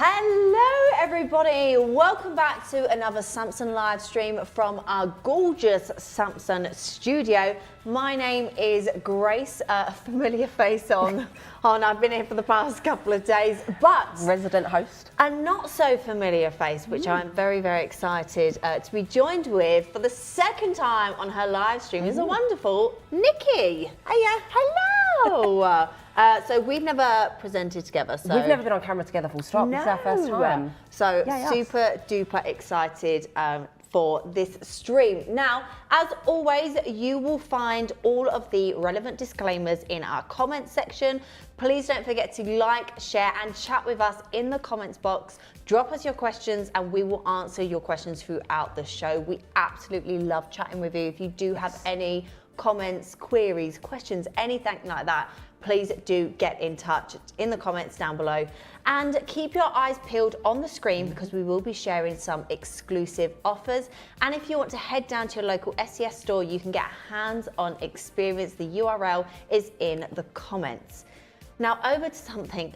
Hello everybody, welcome back to another Samsung live stream from our gorgeous Samsung studio. My name is Grace, a familiar face on I've been here for the past couple of days, but resident host. A not so familiar face, which I'm very, very excited to be joined with for the second time on her live stream is a wonderful Nikki. Hiya. Hello. So we've never presented together. So we've never been on camera together full stop. This is our first time. So super duper excited for this stream. Now, as always, you will find all of the relevant disclaimers in our comment section. Please don't forget to like, share and chat with us in the comments box. Drop us your questions and we will answer your questions throughout the show. We absolutely love chatting with you. If you do have any comments, queries, questions, anything like that, please do get in touch in the comments down below, and keep your eyes peeled on the screen because we will be sharing some exclusive offers. And if you want to head down to your local SES store, you can get a hands-on experience. The URL is in the comments. Now over to something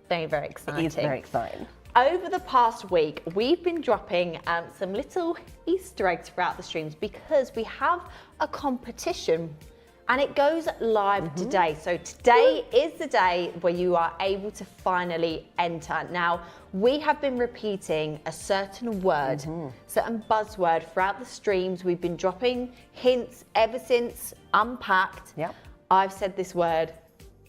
very, very exciting. It is very exciting. Over the past week, we've been dropping some little Easter eggs throughout the streams because we have a competition and it goes live today. So today is the day where you are able to finally enter. Now, we have been repeating a certain word, certain buzzword throughout the streams. We've been dropping hints ever since Unpacked. Yep. I've said this word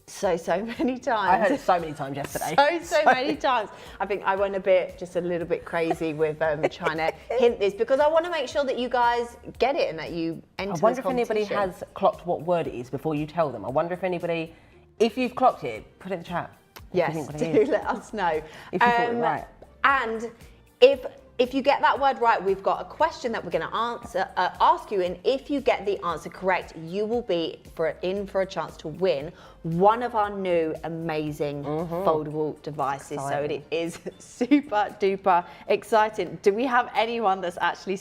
so many times. I heard it so many times yesterday. So many times. I think I went just a little bit crazy with trying to hint this because I want to make sure that you guys get it and that you enter. I wonder if anybody has clocked what word it is before you tell them. I wonder if anybody, if you've clocked it, put it in the chat. Yes, do let us know. If you thought it right. And if you get that word right, we've got a question that we're going to ask you, and if you get the answer correct, you will be in for a chance to win one of our new amazing foldable devices. Exciting. So it is super duper exciting. Do we have anyone that's actually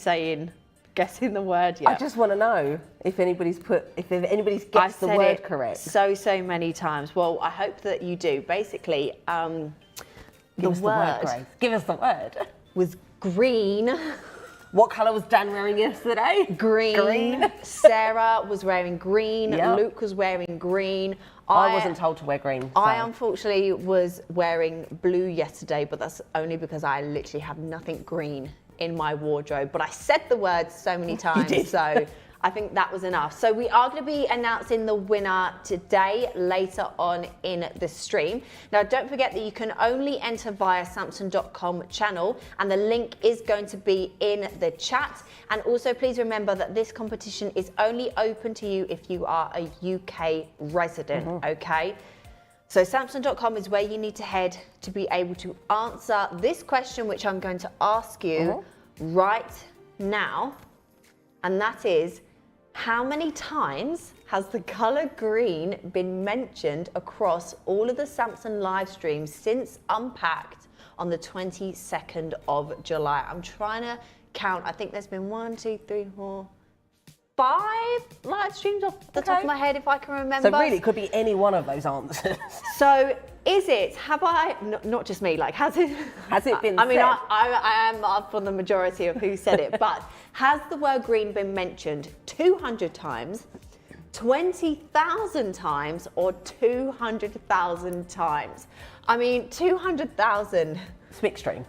guessing the word yet? I just want to know if anybody's guessed the word correct. So many times. Well, I hope that you do. Basically, Give us the word, Grace. Give us the word. Was green. What colour was Dan wearing yesterday? Green. Sarah was wearing green. Yep. Luke was wearing green. I wasn't told to wear green. So. I unfortunately was wearing blue yesterday, but that's only because I literally have nothing green in my wardrobe. But I said the word so many times, so I think that was enough. So we are going to be announcing the winner today, later on in the stream. Now, don't forget that you can only enter via Samsung.com channel, and the link is going to be in the chat. And also, please remember that this competition is only open to you if you are a UK resident, okay? So Samsung.com is where you need to head to be able to answer this question, which I'm going to ask you right now. And that is, how many times has the colour green been mentioned across all of the Samsung live streams since Unpacked on the 22nd of July? I'm trying to count. I think there's been 1, 2, 3, 4, 5 live streams off the top of my head, if I can remember. So really, it could be any one of those answers. So is it, not just me, like has it been I mean, said? I am up on the majority of who said it, but has the word green been mentioned 200 times, 20,000 times, or 200,000 times? I mean, 200,000. It's mixed stream.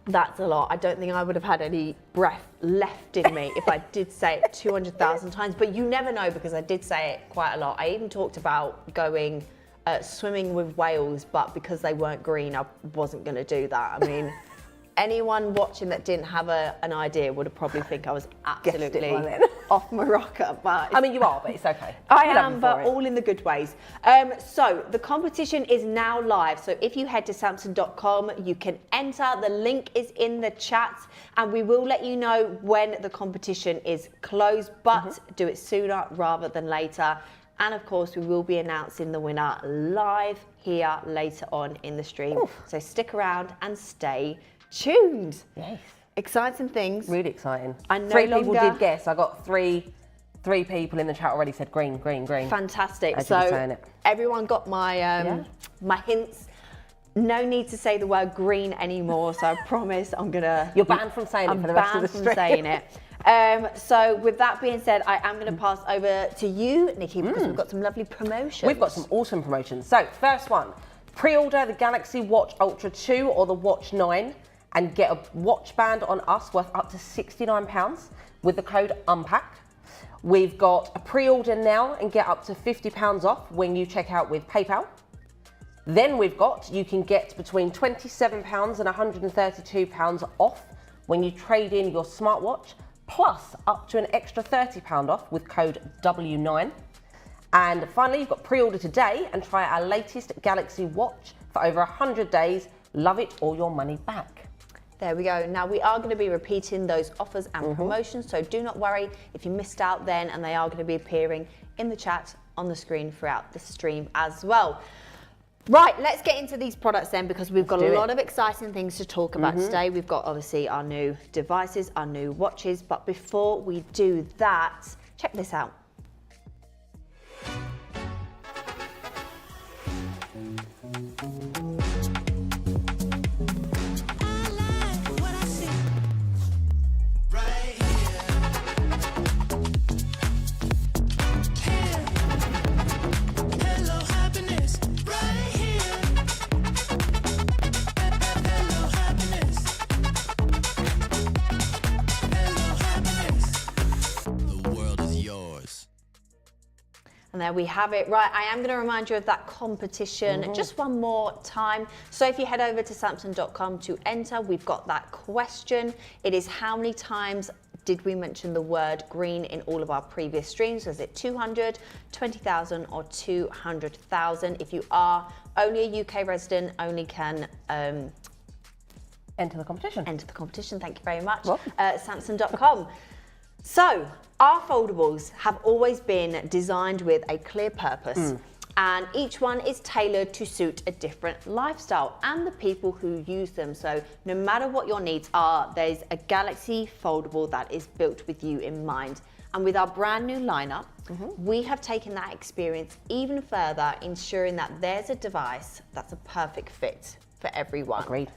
That's a lot. I don't think I would have had any breath left in me if I did say it 200,000 times, but you never know because I did say it quite a lot. I even talked about going swimming with whales, but because they weren't green, I wasn't going to do that. I mean, anyone watching that didn't have an idea would have probably think I was absolutely off my rocker. But I mean, you are, but it's okay. I am, but all in the good ways. So the competition is now live. So if you head to Samsung.com, you can enter. The link is in the chat, and we will let you know when the competition is closed, but do it sooner rather than later. And of course, we will be announcing the winner live here later on in the stream. So stick around and stay tuned. Yes. Exciting things. Really exciting. I no 3 longer... people did guess. I got three people in the chat already said green, green, green. Fantastic. As you were saying So it. everyone got my my hints. No need to say the word green anymore, so I promise I'm gonna... You're banned from saying it for the rest of the stream. I'm banned from saying it. So with that being said, I am gonna pass over to you, Nikki, because we've got some lovely promotions. We've got some awesome promotions. So first one, pre-order the Galaxy Watch Ultra 2 or the Watch 9 and get a watch band on us worth up to £69 with the code UNPACK. We've got a pre-order now and get up to £50 off when you check out with PayPal. Then we've got, you can get between £27 and £132 off when you trade in your smartwatch, plus up to an extra £30 off with code W9. And finally, you've got pre-order today and try our latest Galaxy Watch for over 100 days. Love it or your money back. There we go. Now we are going to be repeating those offers and promotions, so do not worry if you missed out then, and they are going to be appearing in the chat on the screen throughout the stream as well. Right, let's get into these products then, because we've got a lot of exciting things to talk about today. We've got obviously our new devices, our new watches, but before we do that, check this out. And there we have it. Right, I am going to remind you of that competition just one more time. So if you head over to Samsung.com to enter, we've got that question. It is how many times did we mention the word green in all of our previous streams? Was it 200, 20,000 or 200,000? If you are only a UK resident, only can... enter the competition. Enter the competition, thank you very much. Samsung.com. So, our foldables have always been designed with a clear purpose, and each one is tailored to suit a different lifestyle and the people who use them. So, no matter what your needs are, there's a Galaxy foldable that is built with you in mind. And with our brand new lineup, we have taken that experience even further, ensuring that there's a device that's a perfect fit for everyone. Agreed.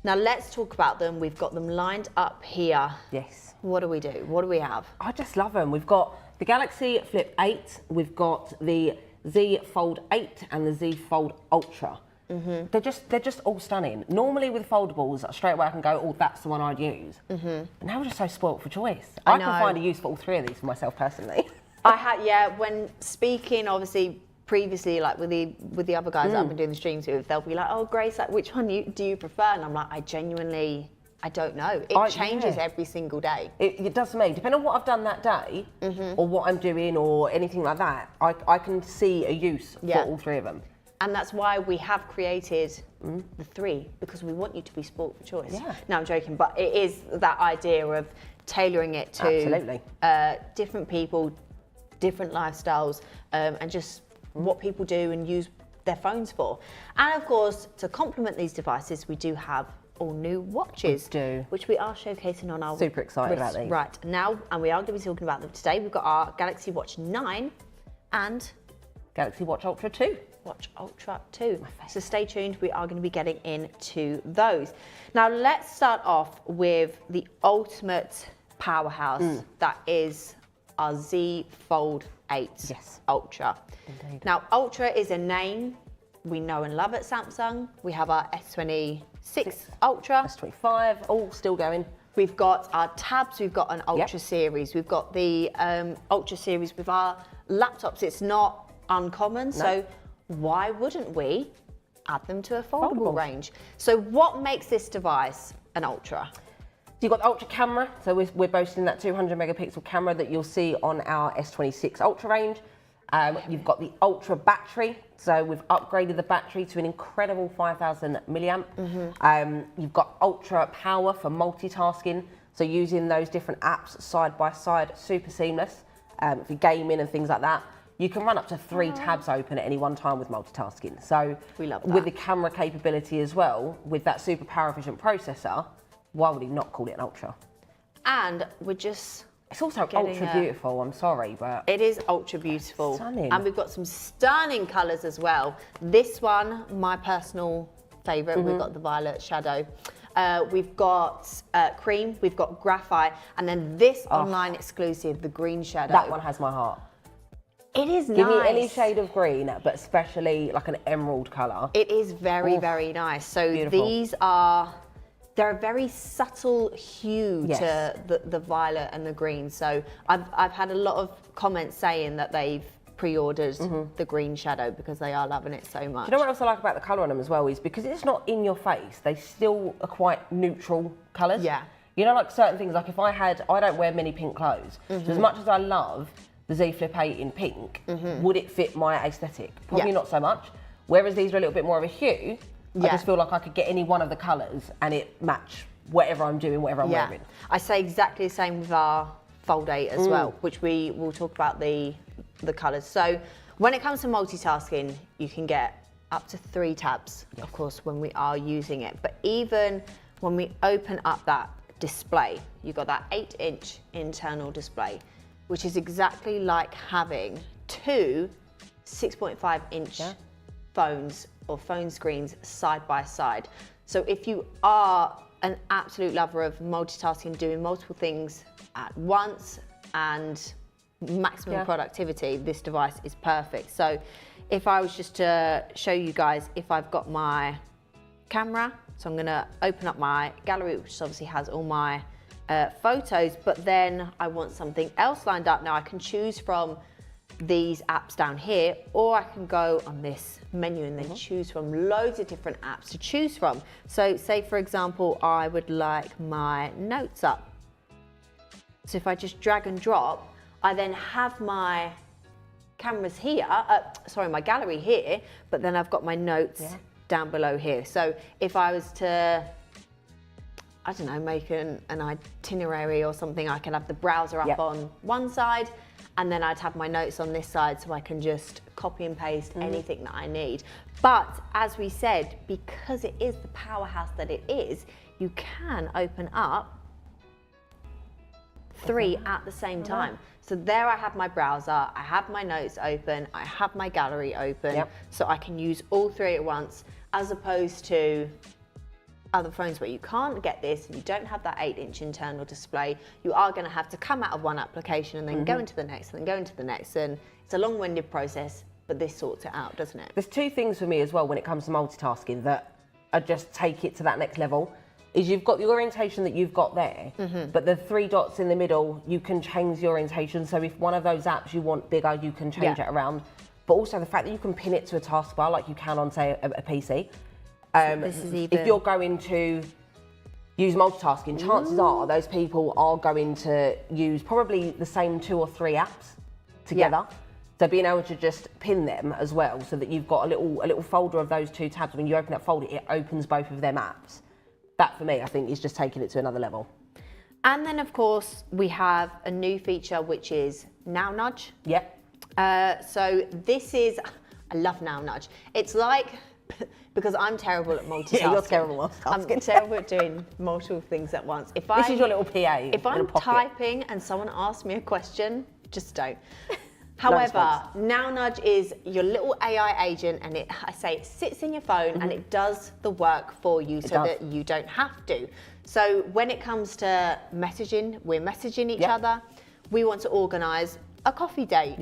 Now let's talk about them. We've got them lined up here. Yes. What do we do? What do we have? I just love them. We've got the Galaxy Flip 8, we've got the Z Fold 8 and the Z Fold Ultra. They're just all stunning. Normally with foldables, straight away I can go, oh, that's the one I'd use. But now we're just so spoilt for choice. I can find a use for all three of these for myself personally. I had, when speaking obviously previously, like with the other guys that I've been doing the streams with, they'll be like, oh, Grace, like which one do you prefer? And I'm like, I don't know. It changes every single day. It does for me. Depending on what I've done that day or what I'm doing or anything like that, I can see a use for all three of them. And that's why we have created the three, because we want you to be sport for choice. Yeah. No, I'm joking, but it is that idea of tailoring it to different people, different lifestyles, and just what people do and use their phones for. And of course, to complement these devices, we do have all new watches, which we are showcasing on our super excited about these right now, and we are going to be talking about them today. We've got our Galaxy Watch 9 and Galaxy Watch Ultra 2. Watch Ultra 2. So stay tuned, we are going to be getting into those. Now let's start off with the ultimate powerhouse that is our Z Fold 8 Ultra. Indeed. Now Ultra is a name we know and love at Samsung. We have our S26 Ultra. S25, all still going. We've got our tabs, we've got an Ultra series. We've got the Ultra series with our laptops. It's not uncommon, so why wouldn't we add them to a foldable range? So what makes this device an Ultra? So you've got the Ultra camera, so we're boasting that 200 megapixel camera that you'll see on our S26 Ultra range. You've got the Ultra battery, so we've upgraded the battery to an incredible 5,000 milliamp. You've got Ultra power for multitasking, so using those different apps side by side, super seamless. For gaming and things like that, you can run up to 3 tabs open at any one time with multitasking. So we love that. With the camera capability as well, with that super power efficient processor, why would he not call it an Ultra? And we're just... It's also ultra beautiful, I'm sorry, but... It is ultra beautiful. Stunning. And we've got some stunning colours as well. This one, my personal favourite. We've got the violet shadow. We've got cream, we've got graphite, and then this online exclusive, the green shadow. That one has my heart. It is Give nice. me any shade of green, but especially like an emerald colour. It is very, very nice. So beautiful. these they're a very subtle hue to the violet and the green. So I've had a lot of comments saying that they've pre-ordered the green shadow because they are loving it so much. Do you know what else I like about the colour on them as well is because it's not in your face, they still are quite neutral colours. Yeah. You know, like certain things, like if I don't wear many pink clothes, so as much as I love the Z Flip 8 in pink, would it fit my aesthetic? Probably not so much. Whereas these are a little bit more of a hue, I just feel like I could get any one of the colours and it match whatever I'm doing, whatever I'm wearing. I say exactly the same with our Fold 8 as well, which we will talk about the colours. So when it comes to multitasking, you can get up to 3 tabs, of course, when we are using it. But even when we open up that display, you've got that 8-inch internal display, which is exactly like having 2 6.5-inch phones or phone screens side by side. So if you are an absolute lover of multitasking, doing multiple things at once and maximum productivity, this device is perfect. So if I was just to show you guys, if I've got my camera, so I'm gonna open up my gallery, which obviously has all my photos, but then I want something else lined up. Now I can choose from these apps down here, or I can go on this menu and then choose from loads of different apps to choose from. So say for example, I would like my notes up. So if I just drag and drop, I then have my cameras here, my gallery here, but then I've got my notes down below here. So if I was to, I don't know, make an itinerary or something, I can have the browser up on one side, and then I'd have my notes on this side so I can just copy and paste anything that I need. But as we said, because it is the powerhouse that it is, you can open up 3 at the same time. So there I have my browser, I have my notes open, I have my gallery open, so I can use all 3 at once, as opposed to other phones where you can't get this and you don't have that 8-inch internal display. You are going to have to come out of one application and then go into the next and then go into the next, and it's a long-winded process, but this sorts it out, doesn't it? There's 2 things for me as well when it comes to multitasking that are just take it to that next level. Is you've got the orientation that you've got there, but the 3 dots in the middle, you can change the orientation. So if one of those apps you want bigger, you can change it around. But also the fact that you can pin it to a taskbar like you can on, say, a PC. This is even... If you're going to use multitasking, chances are those people are going to use probably the same 2 or 3 apps together. So being able to just pin them as well, so that you've got a little folder of those 2 tabs. When you open that folder, it opens both of them apps. That for me, I think, is just taking it to another level. And then of course, we have a new feature, which is Now Nudge. So this is, I love Now Nudge. It's like, because I'm terrible at multitasking. Yeah, you're terrible at multitasking. I'm terrible at doing multiple things at once. This is your little PA. If I'm typing and someone asks me a question, just don't. However, Now Nudge is your little AI agent, and it sits in your phone and it does the work for you so that you don't have to. So when it comes to messaging, we're messaging each other. We want to organise a coffee date.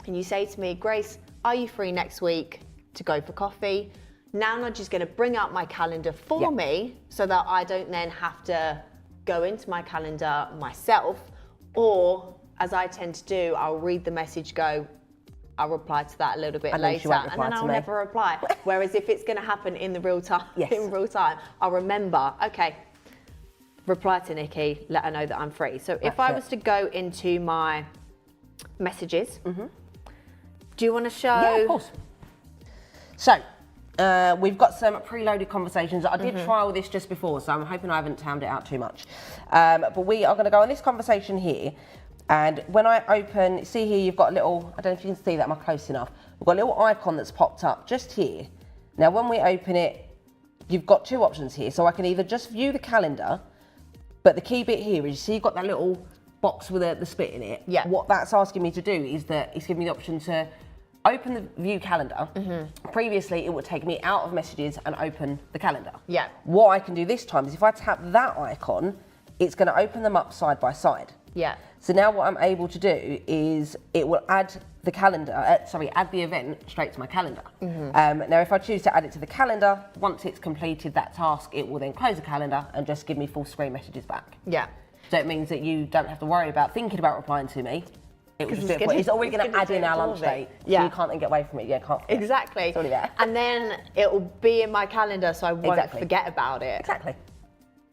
And you say to me, Grace, are you free next week to go for coffee? Now Nudge is going to bring up my calendar for me so that I don't then have to go into my calendar myself, or as I tend to do, I'll read the message, I'll reply to that a little bit later, and then I'll never reply. Whereas if it's going to happen in the real time, I'll remember, okay, reply to Nikki, let her know that I'm free. So if I was to go into my messages, do you want to show? Yeah, of course. So, we've got some preloaded conversations. I did trial this just before, so I'm hoping I haven't towned it out too much. But we are going to go on this conversation here. And when I open, see here, you've got a little, I don't know if you can see that, am I close enough? We've got a little icon that's popped up just here. Now, when we open it, you've got 2 options here. So I can either just view the calendar, but the key bit here is, you see you've got that little box with the split in it. What that's asking me to do is that it's giving me the option to open the view calendar. Previously, it would take me out of messages and open the calendar. Yeah. What I can do this time is if I tap that icon, it's going to open them up side by side. Yeah. So now what I'm able to do is it will add the calendar, add the event straight to my calendar. Now, if I choose to add it to the calendar, once it's completed that task, it will then close the calendar and just give me full screen messages back. Yeah. So it means that you don't have to worry about thinking about replying to me. It's always going to add in our lunch date. Yeah. So you can't then get away from it. Yeah, can't forget. Exactly. It's already there. And then it will be in my calendar, so I won't forget about it. Exactly.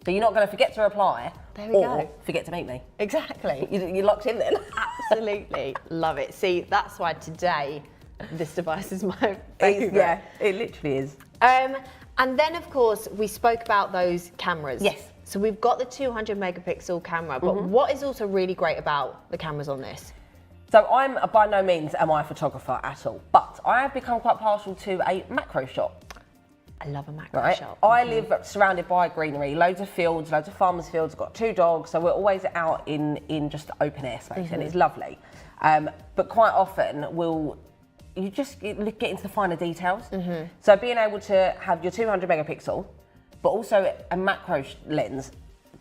So you're not going to forget to reply or forget to meet me. Exactly. You're locked in then. Absolutely. Love it. See, that's why today this device is my favourite. Yeah, it literally is. And then, of course, we spoke about those cameras. Yes. So we've got the 200 megapixel camera, but what is also really great about the cameras on this? So I'm by no means am I a photographer at all, but I have become quite partial to a macro shot. I love a macro Right. shot. I live surrounded by greenery, loads of fields, loads of farmers' fields. Got 2 dogs, so we're always out in just open air space, and it's lovely. But quite often you just get into the finer details. So being able to have your 200 megapixel, but also a macro lens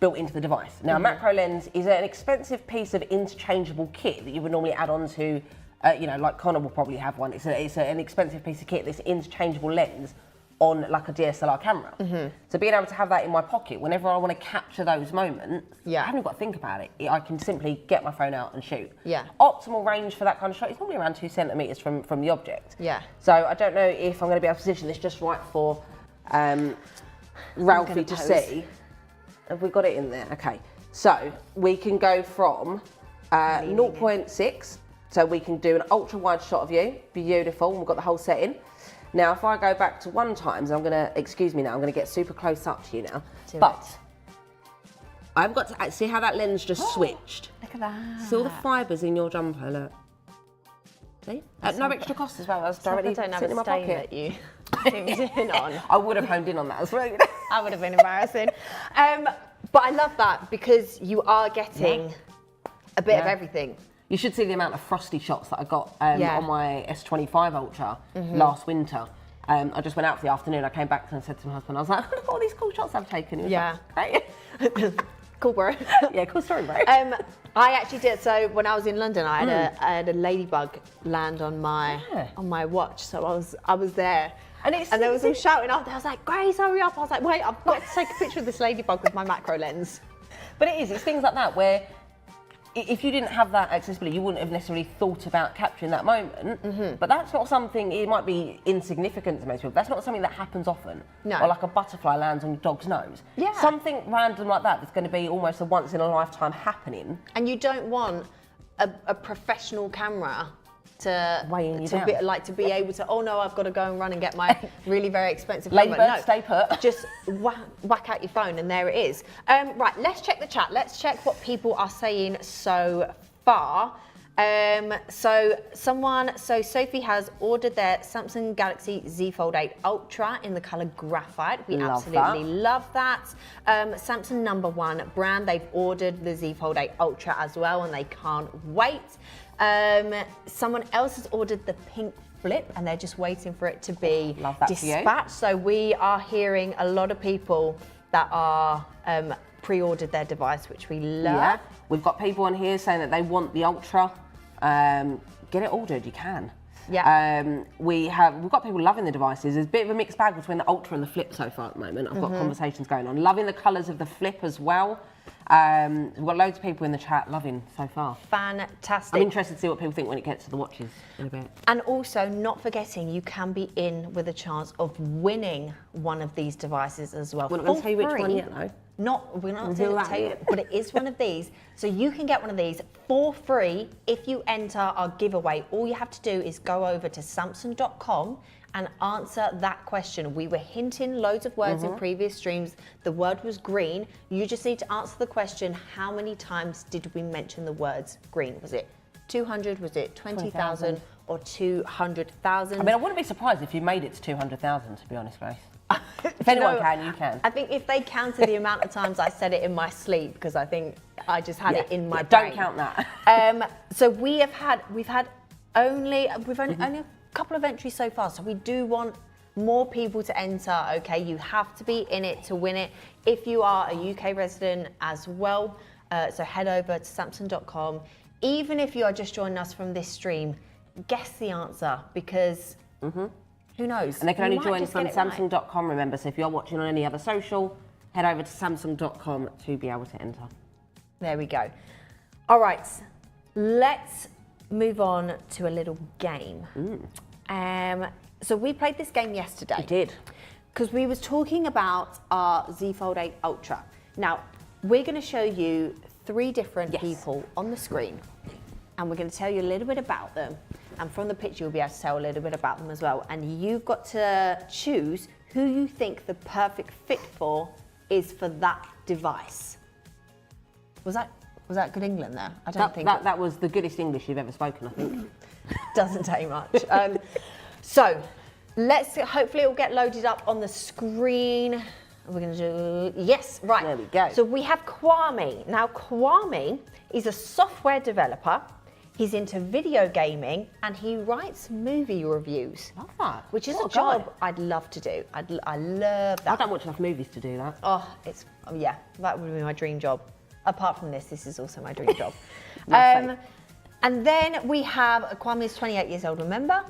built into the device. Now, a macro lens is an expensive piece of interchangeable kit that you would normally add on to, like Connor will probably have one. It's an expensive piece of kit, this interchangeable lens on like a DSLR camera. So being able to have that in my pocket whenever I want to capture those moments, I haven't got to think about it. I can simply get my phone out and shoot. Yeah. Optimal range for that kind of shot is normally around 2 centimeters from the object. Yeah. So I don't know if I'm going to be able to position this just right for Ralphie to see. Have we got it in there? Okay. So we can go from 0.6. So we can do an ultra wide shot of you. Beautiful. We've got the whole setting. Now, if I go back to 1 times, I'm going to get super close up to you now. I've got to see how that lens just switched. Look at that. See all the fibres in your jumper, look. See? At no extra cost as well. I was directly sitting in my pocket. That you zoomed in on. I would have honed in on that as well. That would have been embarrassing. But I love that because you are getting a bit of everything. You should see the amount of frosty shots that I got on my S25 Ultra last winter. I just went out for the afternoon. I came back and said to my husband, I was like, look at all these cool shots I've taken. He was like, great. Cool, bro. Yeah, cool story, bro. I actually did. So when I was in London, I had a ladybug land on my watch. So I was there. And there was some shouting up there. I was like, Grace, hurry up. I was like, wait, I've got to take a picture of this ladybug with my macro lens. But it's things like that where if you didn't have that accessibility, you wouldn't have necessarily thought about capturing that moment. But that's not something, it might be insignificant to most people, that's not something that happens often. No. Or like a butterfly lands on your dog's nose. Yeah. Something random like that that's going to be almost a once in a lifetime happening. And you don't want a professional camera to be able to, oh no, I've got to go and run and get my really very expensive camera. Ladybird, stay put. Just whack out your phone and there it is. Right, let's check the chat. Let's check what people are saying so far. So Sophie has ordered their Samsung Galaxy Z Fold 8 Ultra in the colour graphite. We absolutely love that. Samsung #1 brand, they've ordered the Z Fold 8 Ultra as well and they can't wait. Someone else has ordered the pink flip and they're just waiting for it to be dispatched. So we are hearing a lot of people that are pre-ordered their device, which we love. Yeah. We've got people on here saying that they want the Ultra. Get it ordered, you can. Yeah. We've got people loving the devices. There's a bit of a mixed bag between the Ultra and the Flip so far at the moment. I've got conversations going on. Loving the colours of the Flip as well. We've got loads of people in the chat loving so far. Fantastic. I'm interested to see what people think when it gets to the watches in a bit. And also, not forgetting, you can be in with a chance of winning one of these devices as well. We're not going to tell you which one yet, though. We're not going to tell you, but it is one of these. So you can get one of these for free if you enter our giveaway. All you have to do is go over to Samsung.com and answer that question. We were hinting loads of words in previous streams. The word was green. You just need to answer the question, how many times did we mention the words green? Was it 200, was it 20,000 or 200,000? I mean, I wouldn't be surprised if you made it to 200,000, to be honest, Grace. If anyone can, you can. I think if they counted the amount of times I said it in my sleep, because I think I just had it in my brain. Don't count that. So we've only couple of entries so far, so we do want more people to enter, okay? You have to be in it to win it. If you are a UK resident as well, so head over to Samsung.com. Even if you are just joining us from this stream, guess the answer, because who knows? And they can You only might join just from get it right. Samsung.com, remember. So if you're watching on any other social, head over to Samsung.com to be able to enter. There we go. All right, let's move on to a little game. So we played this game yesterday. We did. Because we was talking about our Z Fold 8 Ultra. Now, we're going to show you 3 different people on the screen, and we're going to tell you a little bit about them. And from the picture, you'll be able to tell a little bit about them as well. And you've got to choose who you think the perfect fit for is for that device. Was that good England there? I don't think that was the goodest English you've ever spoken, I think. Doesn't take much. So hopefully it will get loaded up on the screen. We're going to do, yes, right. There we go. So we have Kwame. Now Kwame is a software developer. He's into video gaming and he writes movie reviews. Love that. Which is What a a job guy. I'd love to do. I love that. I don't watch enough movies to do that. Oh, yeah, that would be my dream job. Apart from this is also my dream job. And then we have, Kwame is 28 years old, remember?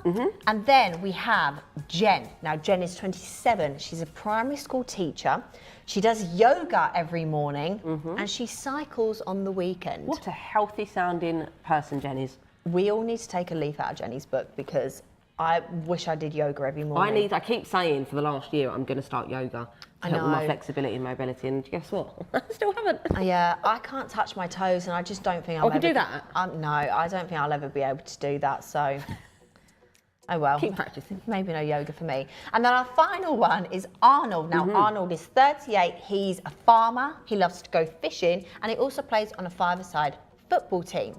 And then we have Jen. Now, Jen is 27. She's a primary school teacher. She does yoga every morning and she cycles on the weekend. What a healthy sounding person Jen is. We all need to take a leaf out of Jenny's book because I wish I did yoga every morning. I keep saying for the last year I'm going to start yoga to help with my flexibility and mobility, and guess what? I still haven't. Yeah, I can't touch my toes, and I just don't think I can do that. No, I don't think I'll ever be able to do that. So, oh well. Keep practicing. Maybe no yoga for me. And then our final one is Arnold. Now, Arnold is 38. He's a farmer. He loves to go fishing, and he also plays on a 5-a-side football team.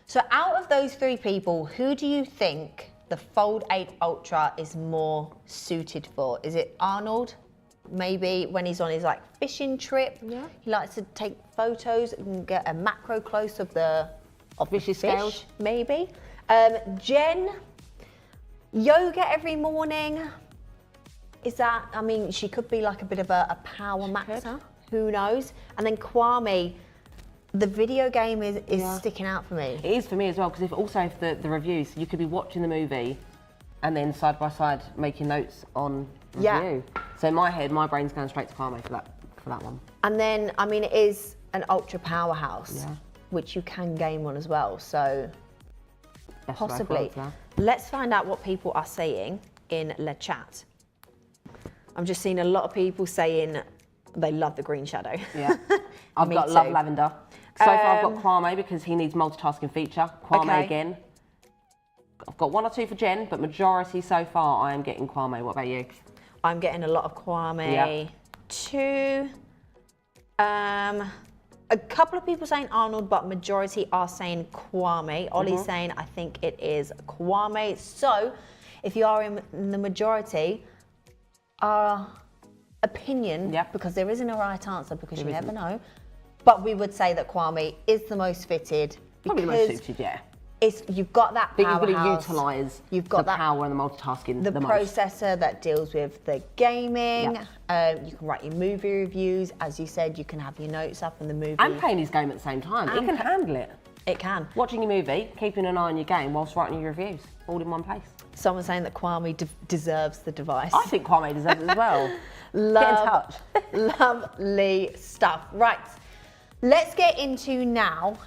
So, out of those 3 people, who do you think the Fold 8 Ultra is more suited for? Is it Arnold? Maybe when he's on his fishing trip, he likes to take photos and get a macro close of the fish scales. Maybe. Jen, yoga every morning. Is that? I mean, she could be like a bit of a power maxer. Who knows? And then Kwame, the video game is sticking out for me. It is for me as well, because if the reviews, you could be watching the movie and then side by side making notes on review. So in my head, my brain's going straight to Kwame for that one. And then, I mean, it is an ultra powerhouse, which you can game on as well. So possibly. Let's find out what people are saying in the chat. I'm just seeing a lot of people saying they love the green shadow. Yeah. I've got love lavender. So far I've got Kwame because he needs multitasking feature. Kwame again. I've got 1 or 2 for Jen, but majority so far I am getting Kwame. What about you? I'm getting a lot of Kwame. 2. A couple of people saying Arnold, but majority are saying Kwame. Ollie's saying, I think it is Kwame. So if you are in the majority, our opinion, because there isn't a right answer, because you never know, but we would say that Kwame is the most fitted. Probably the most suited, You've got that powerhouse. But you've got to utilise the power and the multitasking the processor that deals with the gaming. You can write your movie reviews. As you said, you can have your notes up in the movie. And playing his game at the same time. It can handle it. It can. Watching your movie, keeping an eye on your game whilst writing your reviews, all in one place. Someone's saying that Kwame deserves the device. I think Kwame deserves it as well. Get in touch. Lovely stuff. Right, let's get into now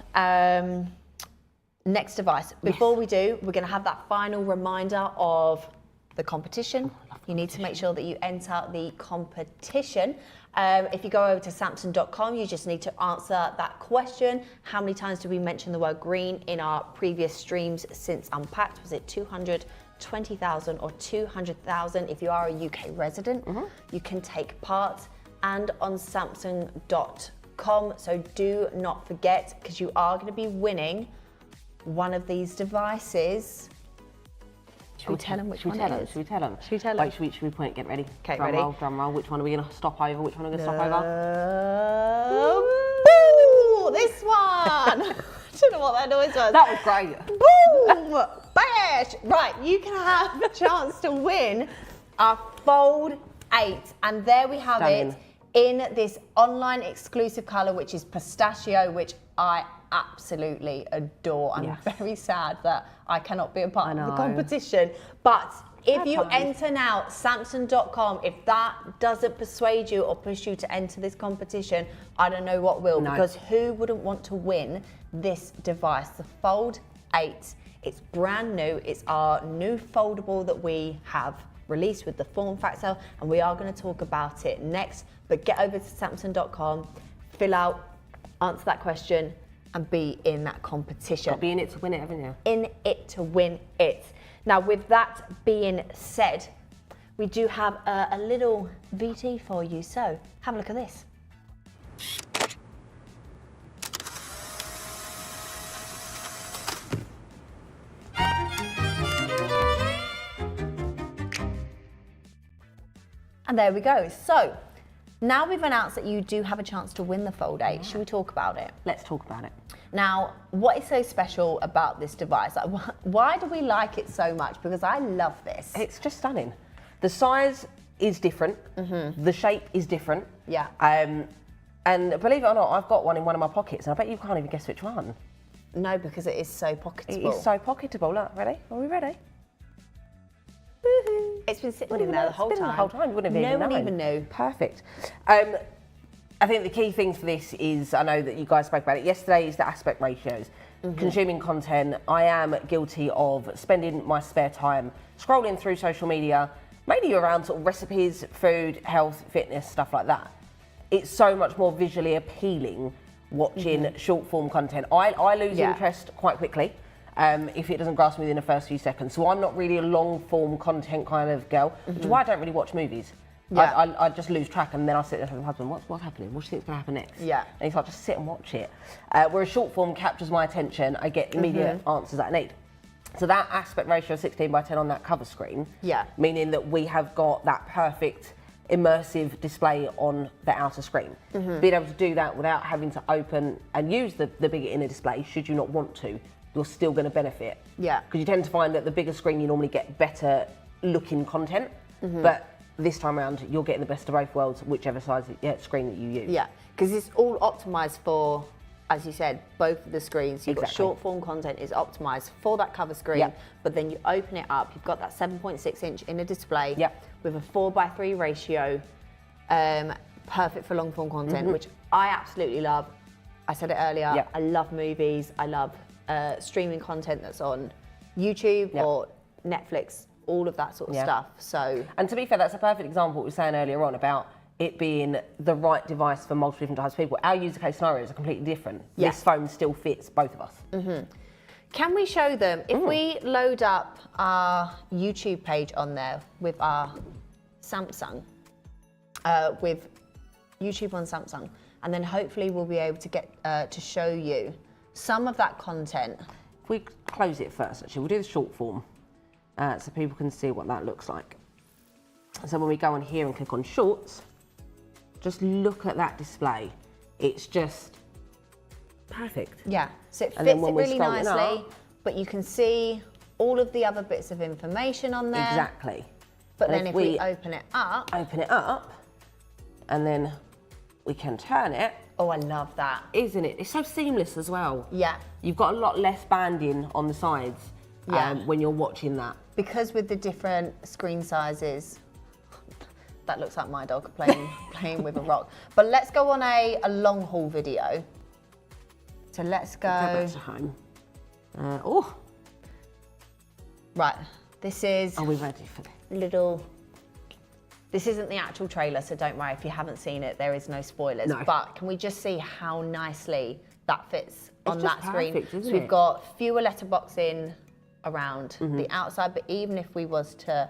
next device. Before we do, we're going to have that final reminder of the competition. You need to make sure that you enter the competition. If you go over to Samsung.com, you just need to answer that question. How many times did we mention the word green in our previous streams since Unpacked? Was it 220,000 or 200,000? If you are a UK resident, you can take part, and on Samsung.com. So do not forget, because you are going to be winning one of these devices. Should we tell them which one it is? Should we tell them? Should we tell them? Wait, should we point? Get ready. Okay, drum ready? Roll, drum roll. Which one are we going to stop over? Which one are we going to stop over? Boo! This one! I don't know what that noise was. That was great. Boom! Bang! Tesh, right, you can have a chance to win our Fold 8. And there we have it in this online exclusive colour, which is pistachio, which I absolutely adore. I'm very sad that I cannot be a part of the competition. But if you enter now, Samsung.com, if that doesn't persuade you or push you to enter this competition, I don't know what will, because who wouldn't want to win this device, the Fold 8? It's brand new. It's our new foldable that we have released with the form factor, and we are going to talk about it next. But get over to Samsung.com, fill out, answer that question, and be in that competition. Got to be in it to win it, haven't you? In it to win it. Now, with that being said, we do have a little VT for you. So have a look at this. And there we go. So now we've announced that you do have a chance to win the Fold 8. Should we talk about it? Let's talk about it. Now, what is so special about this device? Like, why do we like it so much? Because I love this. It's just stunning. The size is different. The shape is different. Yeah. And believe it or not, I've got one in one of my pockets, and I bet you can't even guess which one. No, because it is so pocketable. It is so pocketable. Look, ready? Are we ready? It's been sitting in there the whole time. The whole time. You wouldn't have no one even knew. Perfect. I think the key things for this is, I know that you guys spoke about it yesterday, is the aspect ratios. Consuming content. I am guilty of spending my spare time scrolling through social media, mainly around sort of recipes, food, health, fitness, stuff like that. It's so much more visually appealing watching short form content. I lose interest quite quickly if it doesn't grasp me within the first few seconds. So I'm not really a long form content kind of girl, which is why I don't really watch movies. I just lose track, and then I sit there with my husband, what's happening? What do you think's going to happen next? Yeah. And he's like, just sit and watch it. Whereas short form captures my attention, I get immediate answers that I need. So that aspect ratio of 16:10 on that cover screen, meaning that we have got that perfect immersive display on the outer screen. Being able to do that without having to open and use the bigger inner display, should you not want to, you're still going to benefit. Yeah. Because you tend to find that the bigger screen, you normally get better looking content, but this time around, you're getting the best of both worlds, whichever size screen that you use. Yeah, because it's all optimized for, as you said, both of the screens. You've got short form content is optimized for that cover screen, but then you open it up, you've got that 7.6-inch inner display with a 4:3 ratio, perfect for long form content, which I absolutely love. I said it earlier, I love movies, I love streaming content that's on YouTube or Netflix, all of that sort of stuff. So, and to be fair, that's a perfect example of what we were saying earlier on about it being the right device for multiple different types of people. Our user case scenarios are completely different. This phone still fits both of us. Can we show them, if we load up our YouTube page on there with our Samsung, with YouTube on Samsung, and then hopefully we'll be able to get to show you some of that content. If we close it first, actually, we'll do the short form. So people can see what that looks like. So when we go on here and click on shorts, just look at that display. It's just perfect. Yeah, so it fits it really nicely, but you can see all of the other bits of information on there. Exactly. But then if we open it up, and then we can turn it. Oh, I love that. Isn't it? It's so seamless as well. Yeah. You've got a lot less banding on the sides when you're watching that. Because with the different screen sizes, that looks like my dog playing with a rock. But let's go on a long haul video. So let's go back to home. Right, this is. Are we ready for this? This isn't the actual trailer, so don't worry if you haven't seen it. There is no spoilers. No. But can we just see how nicely that fits on that screen? So we've got fewer letterboxing around the outside, but even if we was to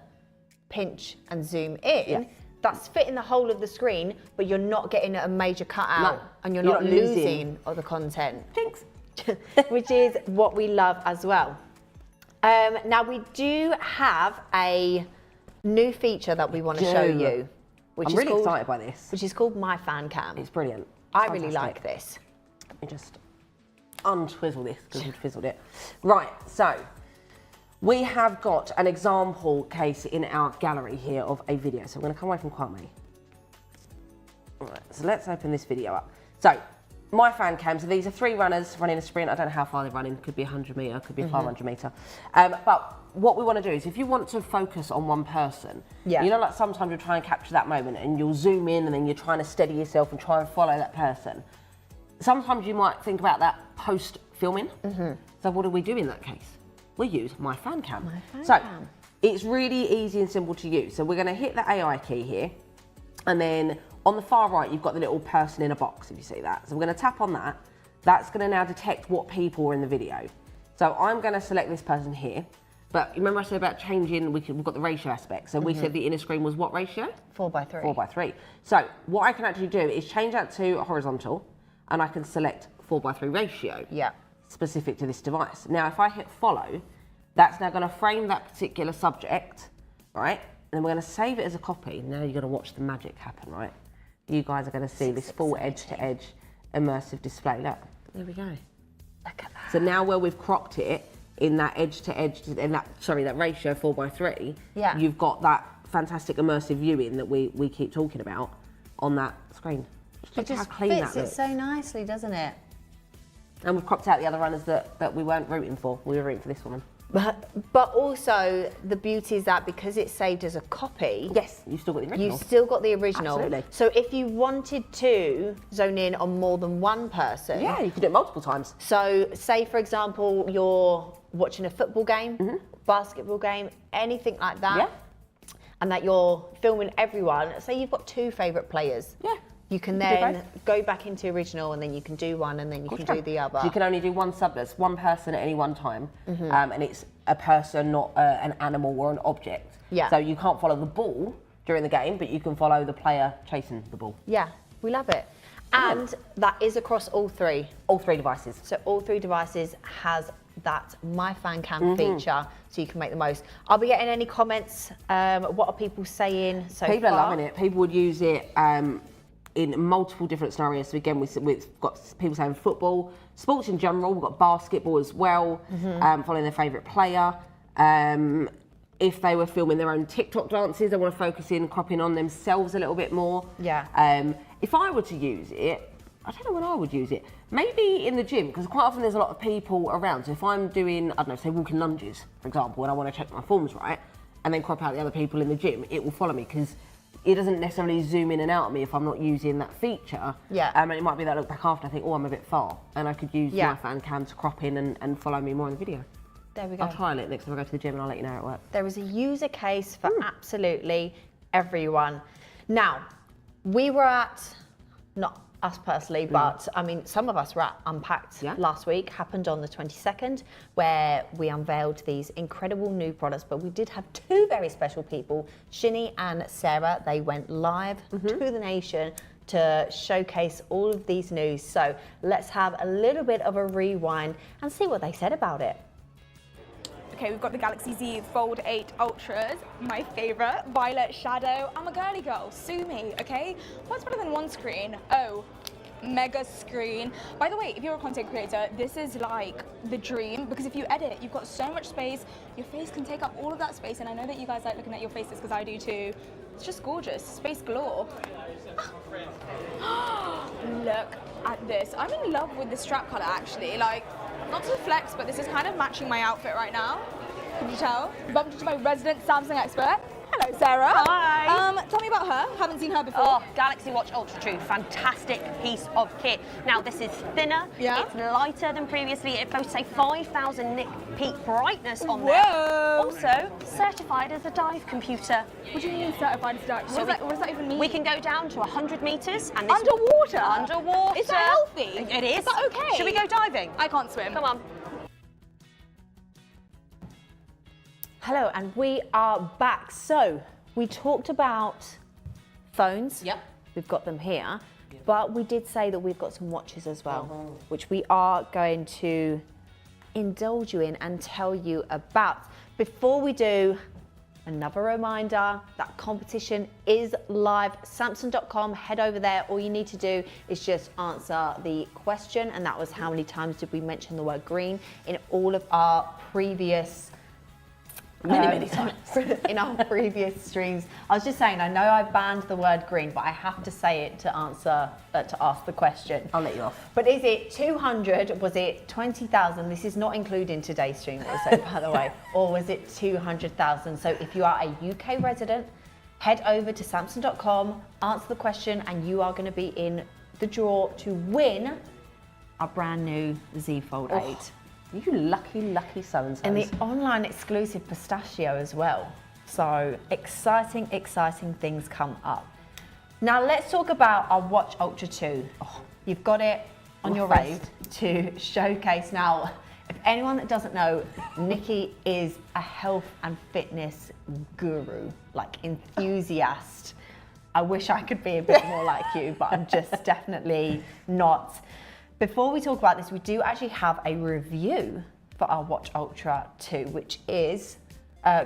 pinch and zoom in, that's fitting the whole of the screen, but you're not getting a major cutout and you're not losing all the content. Thanks. Which is what we love as well. Now we do have a new feature that we want to show you. I'm really excited by this. Which is called My FanCam. It's brilliant. I really like this. Let me just untwizzle this because we've twizzled it. Right, so We have got an example case in our gallery here of a video. So I'm going to come away from Kwame. All right, so let's open this video up. So my FanCam, so these are 3 runners running a sprint. I don't know how far they're running. Could be 100 metre, could be 500 metre. But what we want to do is if you want to focus on one person, you know, like sometimes you'll try and capture that moment and you'll zoom in and then you're trying to steady yourself and try and follow that person. Sometimes you might think about that post filming. So what do we do in that case? We use my FanCam. So it's really easy and simple to use. So we're going to hit the AI key here, and then on the far right, you've got the little person in a box, if you see that. So we're going to tap on that. That's going to now detect what people are in the video. So I'm going to select this person here. But remember I said about changing, we've got the ratio aspect. So we said the inner screen was what ratio? 4:3. 4:3. So what I can actually do is change that to horizontal, and I can select 4:3 ratio. Specific to this device. Now, if I hit follow, that's now going to frame that particular subject, right? And then we're going to save it as a copy. Now you're going to watch the magic happen, right? You guys are going to see this full edge-to-edge immersive display. Look, there we go. Look at that. So now where we've cropped it in that edge-to-edge, in that ratio 4:3, you've got that fantastic immersive viewing that we keep talking about on that screen. It just fits it so nicely, doesn't it? And we've cropped out the other runners that we weren't rooting for. We were rooting for this woman. But also, the beauty is that because it's saved as a copy... Yes, you've still got the original. You've still got the original. Absolutely. So if you wanted to zone in on more than one person... Yeah, you can do it multiple times. So say, for example, you're watching a football game, basketball game, anything like that, and that you're filming everyone. Say you've got 2 favourite players. You can then go back into original, and then you can do one, and then you can do the other. So you can only do one sublist, one person at any one time, and it's a person, not an animal or an object. So you can't follow the ball during the game, but you can follow the player chasing the ball. Yeah, we love it. And that is across all 3. All 3 devices. So all 3 devices has that My FanCam feature, so you can make the most. I'll be getting any comments. What are people saying so far? People are loving it. People would use it in multiple different scenarios. So again, we've got people saying football, sports in general. We've got basketball as well, following their favourite player. If they were filming their own TikTok dances, they want to focus in, cropping on themselves a little bit more. If I were to use it, I don't know when I would use it. Maybe in the gym, because quite often there's a lot of people around. So if I'm doing, I don't know, say walking lunges, for example, and I want to check my form's right, and then crop out the other people in the gym, it will follow me, because it doesn't necessarily zoom in and out at me if I'm not using that feature. And it might be that I look back after, I think, oh, I'm a bit far. And I could use my FanCam to crop in and follow me more in the video. There we go. I'll trial it next time I go to the gym and I'll let you know how it works. There is a user case for absolutely everyone. Now, we were at, not us personally, but I mean, some of us were at Unpacked last week, happened on the 22nd, where we unveiled these incredible new products, but we did have 2 very special people, Shinny and Sarah. They went live to the nation to showcase all of these news. So let's have a little bit of a rewind and see what they said about it. Okay, we've got the Galaxy Z Fold 8 Ultras, my favourite, Violet Shadow. I'm a girly girl, sue me, okay? What's better than one screen? Oh, mega screen. By the way, if you're a content creator, this is like the dream, because if you edit, you've got so much space, your face can take up all of that space, and I know that you guys like looking at your faces, because I do too. It's just gorgeous, space galore. Look at this. I'm in love with the strap colour, actually. Like, not to flex, but this is kind of matching my outfit right now. Can you tell? Bumped into my resident Samsung expert. Hello, Sarah. Hi. Tell me about her. Haven't seen her before. Oh, Galaxy Watch Ultra 2, fantastic piece of kit. Now, this is thinner, it's lighter than previously. It boasts a 5,000 nit peak brightness on there. Also, certified as a dive computer. What do you mean certified as a dive? What does that even mean? We can go down to 100 metres. And this underwater? Underwater. Is that healthy? It is. Is that okay? Should we go diving? I can't swim. Come on. Hello, and we are back. So we talked about phones. We've got them here, but we did say that we've got some watches as well, which we are going to indulge you in and tell you about. Before we do, another reminder that competition is live. Samsung.com, head over there. All you need to do is just answer the question, and that was how many times did we mention the word green in all of our previous Many times. In our previous streams. I was just saying, I know I banned the word green, but I have to say it to ask the question. I'll let you off. But is it 200? Was it 20,000? This is not including today's stream, also, by the way. Or was it 200,000? So if you are a UK resident, head over to Samsung.com, answer the question, and you are going to be in the draw to win our brand new Z Fold 8. You lucky so-and-so. And the online exclusive pistachio as well. So exciting things come up. Now let's talk about our Watch Ultra 2. You've got it on your wrist to showcase. Now, if anyone that doesn't know, Nikki is a health and fitness guru, like enthusiast. I wish I could be a bit more like you, but I'm just definitely not. Before we talk about this, we do actually have a review for our Watch Ultra 2, which is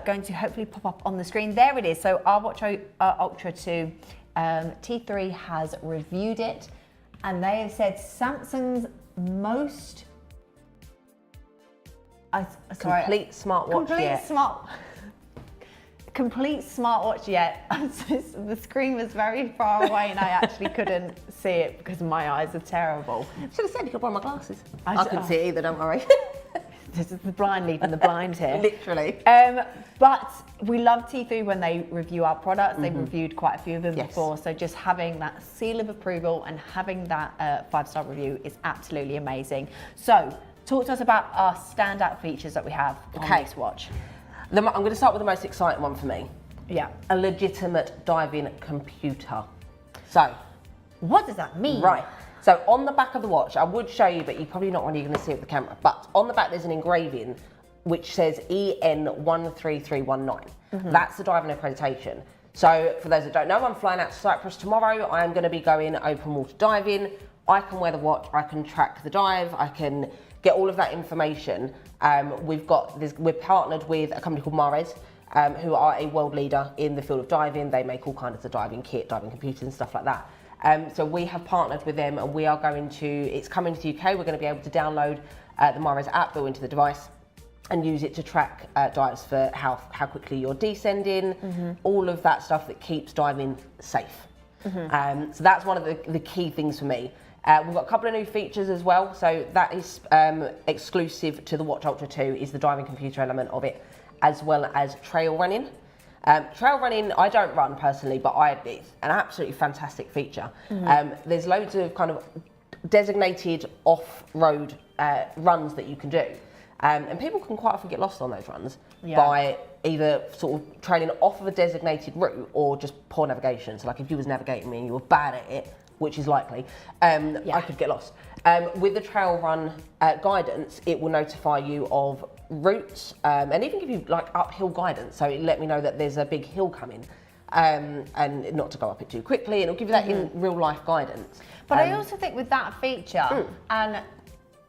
going to hopefully pop up on the screen. There it is. So our Watch Ultra 2, T3 has reviewed it, and they have said Samsung's most complete smartwatch complete smartwatch yet. The screen was very far away and I actually couldn't see it because my eyes are terrible. Should have said you could borrow my glasses. I couldn't see it either, don't worry. This is the blind leading the blind here. Literally. But we love T3 when they review our products. They've reviewed quite a few of them before. So just having that seal of approval and having that 5-star review is absolutely amazing. So talk to us about our standout features that we have on this watch. I'm going to start with the most exciting one for me. Yeah. A legitimate diving computer. So, what does that mean? Right. So on the back of the watch, I would show you, but you're probably not really going to see it with the camera. But on the back, there's an engraving which says EN13319. That's the diving accreditation. So for those that don't know, I'm flying out to Cyprus tomorrow. I am going to be going open water diving. I can wear the watch. I can track the dive. I can get all of that information. We're partnered with a company called Mares, who are a world leader in the field of diving. They make all kinds of diving kit, diving computers and stuff like that. So we have partnered with them, and we are it's coming to the UK. We're going to be able to download the Mares app, built into the device, and use it to track dives for how quickly you're descending, all of that stuff that keeps diving safe. So that's one of the key things for me. We've got a couple of new features as well. So that is exclusive to the Watch Ultra 2 is the diving computer element of it, as well as trail running. Trail running, I don't run personally, but it's an absolutely fantastic feature. There's loads of kind of designated off-road runs that you can do. And people can quite often get lost on those runs by either sort of trailing off of a designated route or just poor navigation. So like if you was navigating me and you were bad at it, which is likely, I could get lost. With the trail run guidance, it will notify you of routes and even give you like uphill guidance. So it'll let me know that there's a big hill coming and not to go up it too quickly. And it'll give you that in real life guidance. But I also think with that feature, and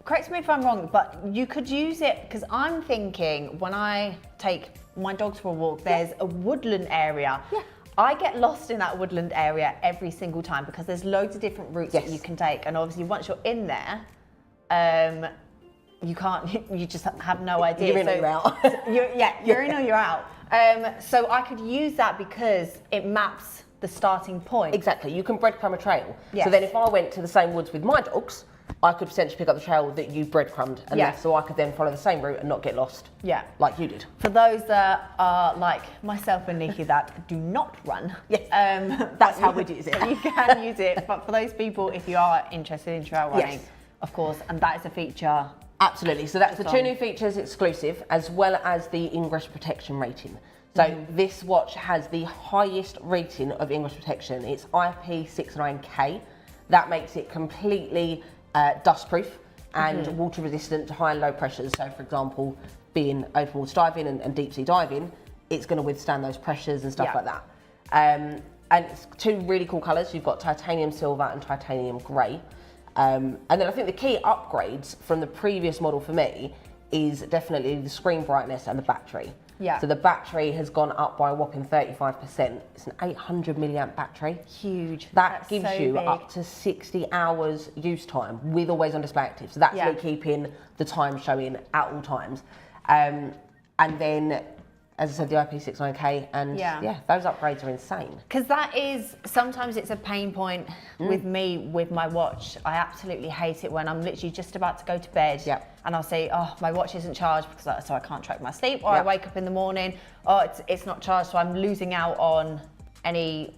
correct me if I'm wrong, but you could use it, because I'm thinking when I take my dogs for a walk, there's a woodland area. I get lost in that woodland area every single time because there's loads of different routes that you can take. And obviously once you're in there, you just have no idea. You're in or you're out. You're in or you're out. So I could use that because it maps the starting point. Exactly, you can breadcrumb a trail. So then if I went to the same woods with my dogs, I could potentially pick up the trail that you breadcrumbed and left, so I could then follow the same route and not get lost. Like you did. For those that are like myself and Nikki that do not run, that's how we'd use it. You can use it, but for those people, if you are interested in trail running, of course, and that is a feature. Absolutely, so that's the two new features exclusive, as well as the ingress protection rating. So this watch has the highest rating of ingress protection. It's IP69K. That makes it completely dustproof and water resistant to high and low pressures. So for example, being open water diving and deep sea diving, it's going to withstand those pressures and stuff like that. And it's two really cool colours. You've got titanium silver and titanium grey. And then I think the key upgrades from the previous model for me is definitely the screen brightness and the battery. So the battery has gone up by a whopping 35%. It's an 800 milliamp battery. Huge. That gives you up to 60 hours use time with always on display active. So that's keeping the time showing at all times. And then as I said, the IP69K, and yeah, those upgrades are insane. Because that is, sometimes it's a pain point with me, with my watch. I absolutely hate it when I'm literally just about to go to bed and I'll say, oh, my watch isn't charged because so I can't track my sleep, or I wake up in the morning, oh, it's not charged, so I'm losing out on any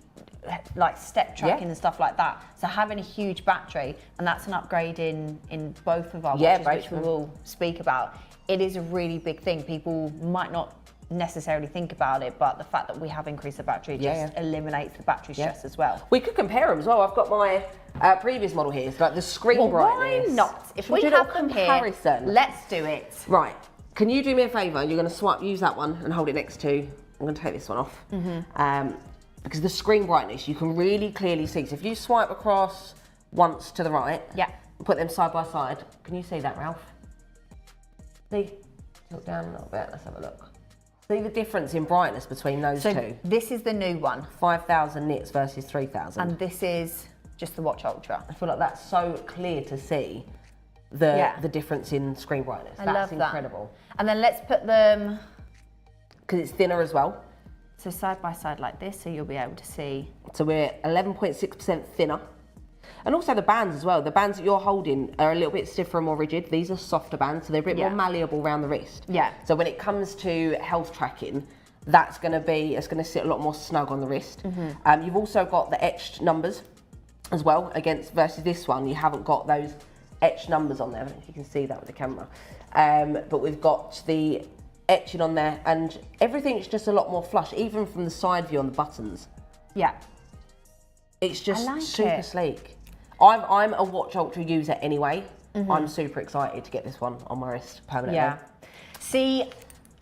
like step tracking and stuff like that. So having a huge battery, and that's an upgrade in both of our watches, which we will speak about. It is a really big thing. People might not necessarily think about it, but the fact that we have increased the battery just eliminates the battery stress as well. We could compare them as well. I've got my previous model here, so like the screen brightness. Why not? If we we do have a them comparison, here, let's do it. Right. Can you do me a favour? You're going to use that one and hold it next to. I'm going to take this one off. Because the screen brightness, you can really clearly see. So if you swipe across once to the right, put them side by side. Can you see that, Ralph? See? Look down a little bit. Let's have a look. See the difference in brightness between those two? So this is the new one. 5,000 nits versus 3,000. And this is just the Watch Ultra. I feel like that's so clear to see the difference in screen brightness. That's incredible. And then let's put them... Because it's thinner as well. So side by side like this, so you'll be able to see. So we're 11.6% thinner. And also the bands as well. The bands that you're holding are a little bit stiffer and more rigid. These are softer bands, so they're a bit more malleable around the wrist. Yeah. So when it comes to health tracking, it's going to sit a lot more snug on the wrist. You've also got the etched numbers as well versus this one. You haven't got those etched numbers on there. I don't know if you can see that with the camera. But we've got the etching on there, and everything's just a lot more flush, even from the side view on the buttons. Yeah. It's just super sleek. I'm a Watch Ultra user anyway. I'm super excited to get this one on my wrist permanently. Yeah. See,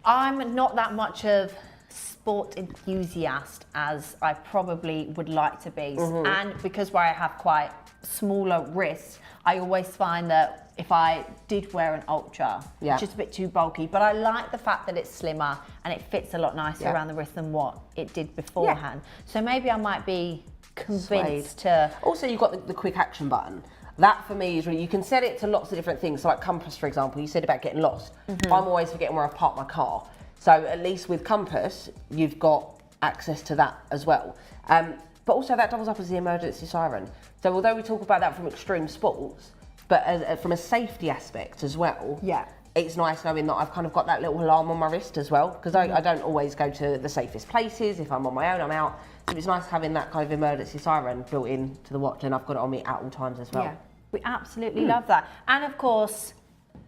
I'm not that much of sport enthusiast as I probably would like to be. And because I have quite smaller wrists, I always find that if I did wear an Ultra, it's just a bit too bulky. But I like the fact that it's slimmer and it fits a lot nicer around the wrist than what it did beforehand. So maybe I might be convinced to... Also, you've got the quick action button. That for me is really, you can set it to lots of different things. So like compass, for example, you said about getting lost. I'm always forgetting where I park my car. So at least with compass, you've got access to that as well. But also that doubles up as the emergency siren. So although we talk about that from extreme sports, but from a safety aspect as well, it's nice knowing that I've kind of got that little alarm on my wrist as well, because I don't always go to the safest places. If I'm on my own, I'm out. So it's nice having that kind of emergency siren built into the watch, and I've got it on me at all times as well. Yeah, we absolutely love that. And of course,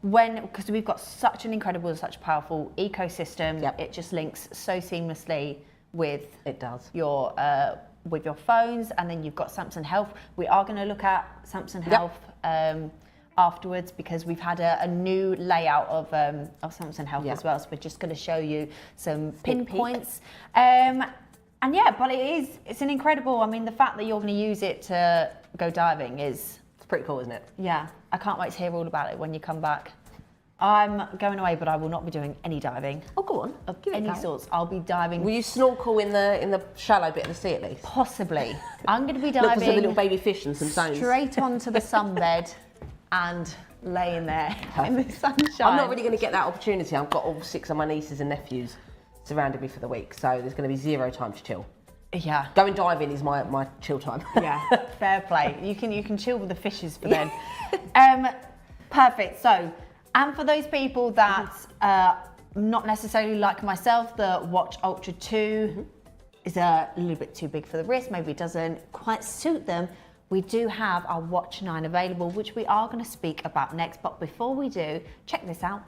because we've got such an incredible, such a powerful ecosystem, it just links so seamlessly with your with your phones, and then you've got Samsung Health. We are going to look at Samsung Health afterwards, because we've had a new layout of Samsung Health as well. So we're just going to show you some pinpoints. And yeah, but it's an incredible, I mean, the fact that you're going to use it to go diving it's pretty cool, isn't it? Yeah, I can't wait to hear all about it when you come back. I'm going away, but I will not be doing any diving. Oh, go on. Of any sorts. I'll be diving. Will you snorkel in the shallow bit of the sea at least? Possibly. I'm going to be diving. Look for some little baby fish and some stones. Straight onto the sunbed and laying there in the sunshine. I'm not really going to get that opportunity. I've got all 6 of my nieces and nephews surrounded me for the week, so there's going to be 0 time to chill. Yeah. Going diving is my chill time. Yeah, fair play. You can chill with the fishes for then. Perfect. So, and for those people that not necessarily like myself, the Watch Ultra 2 is a little bit too big for the wrist, maybe it doesn't quite suit them, we do have our Watch 9 available, which we are going to speak about next. But before we do, check this out.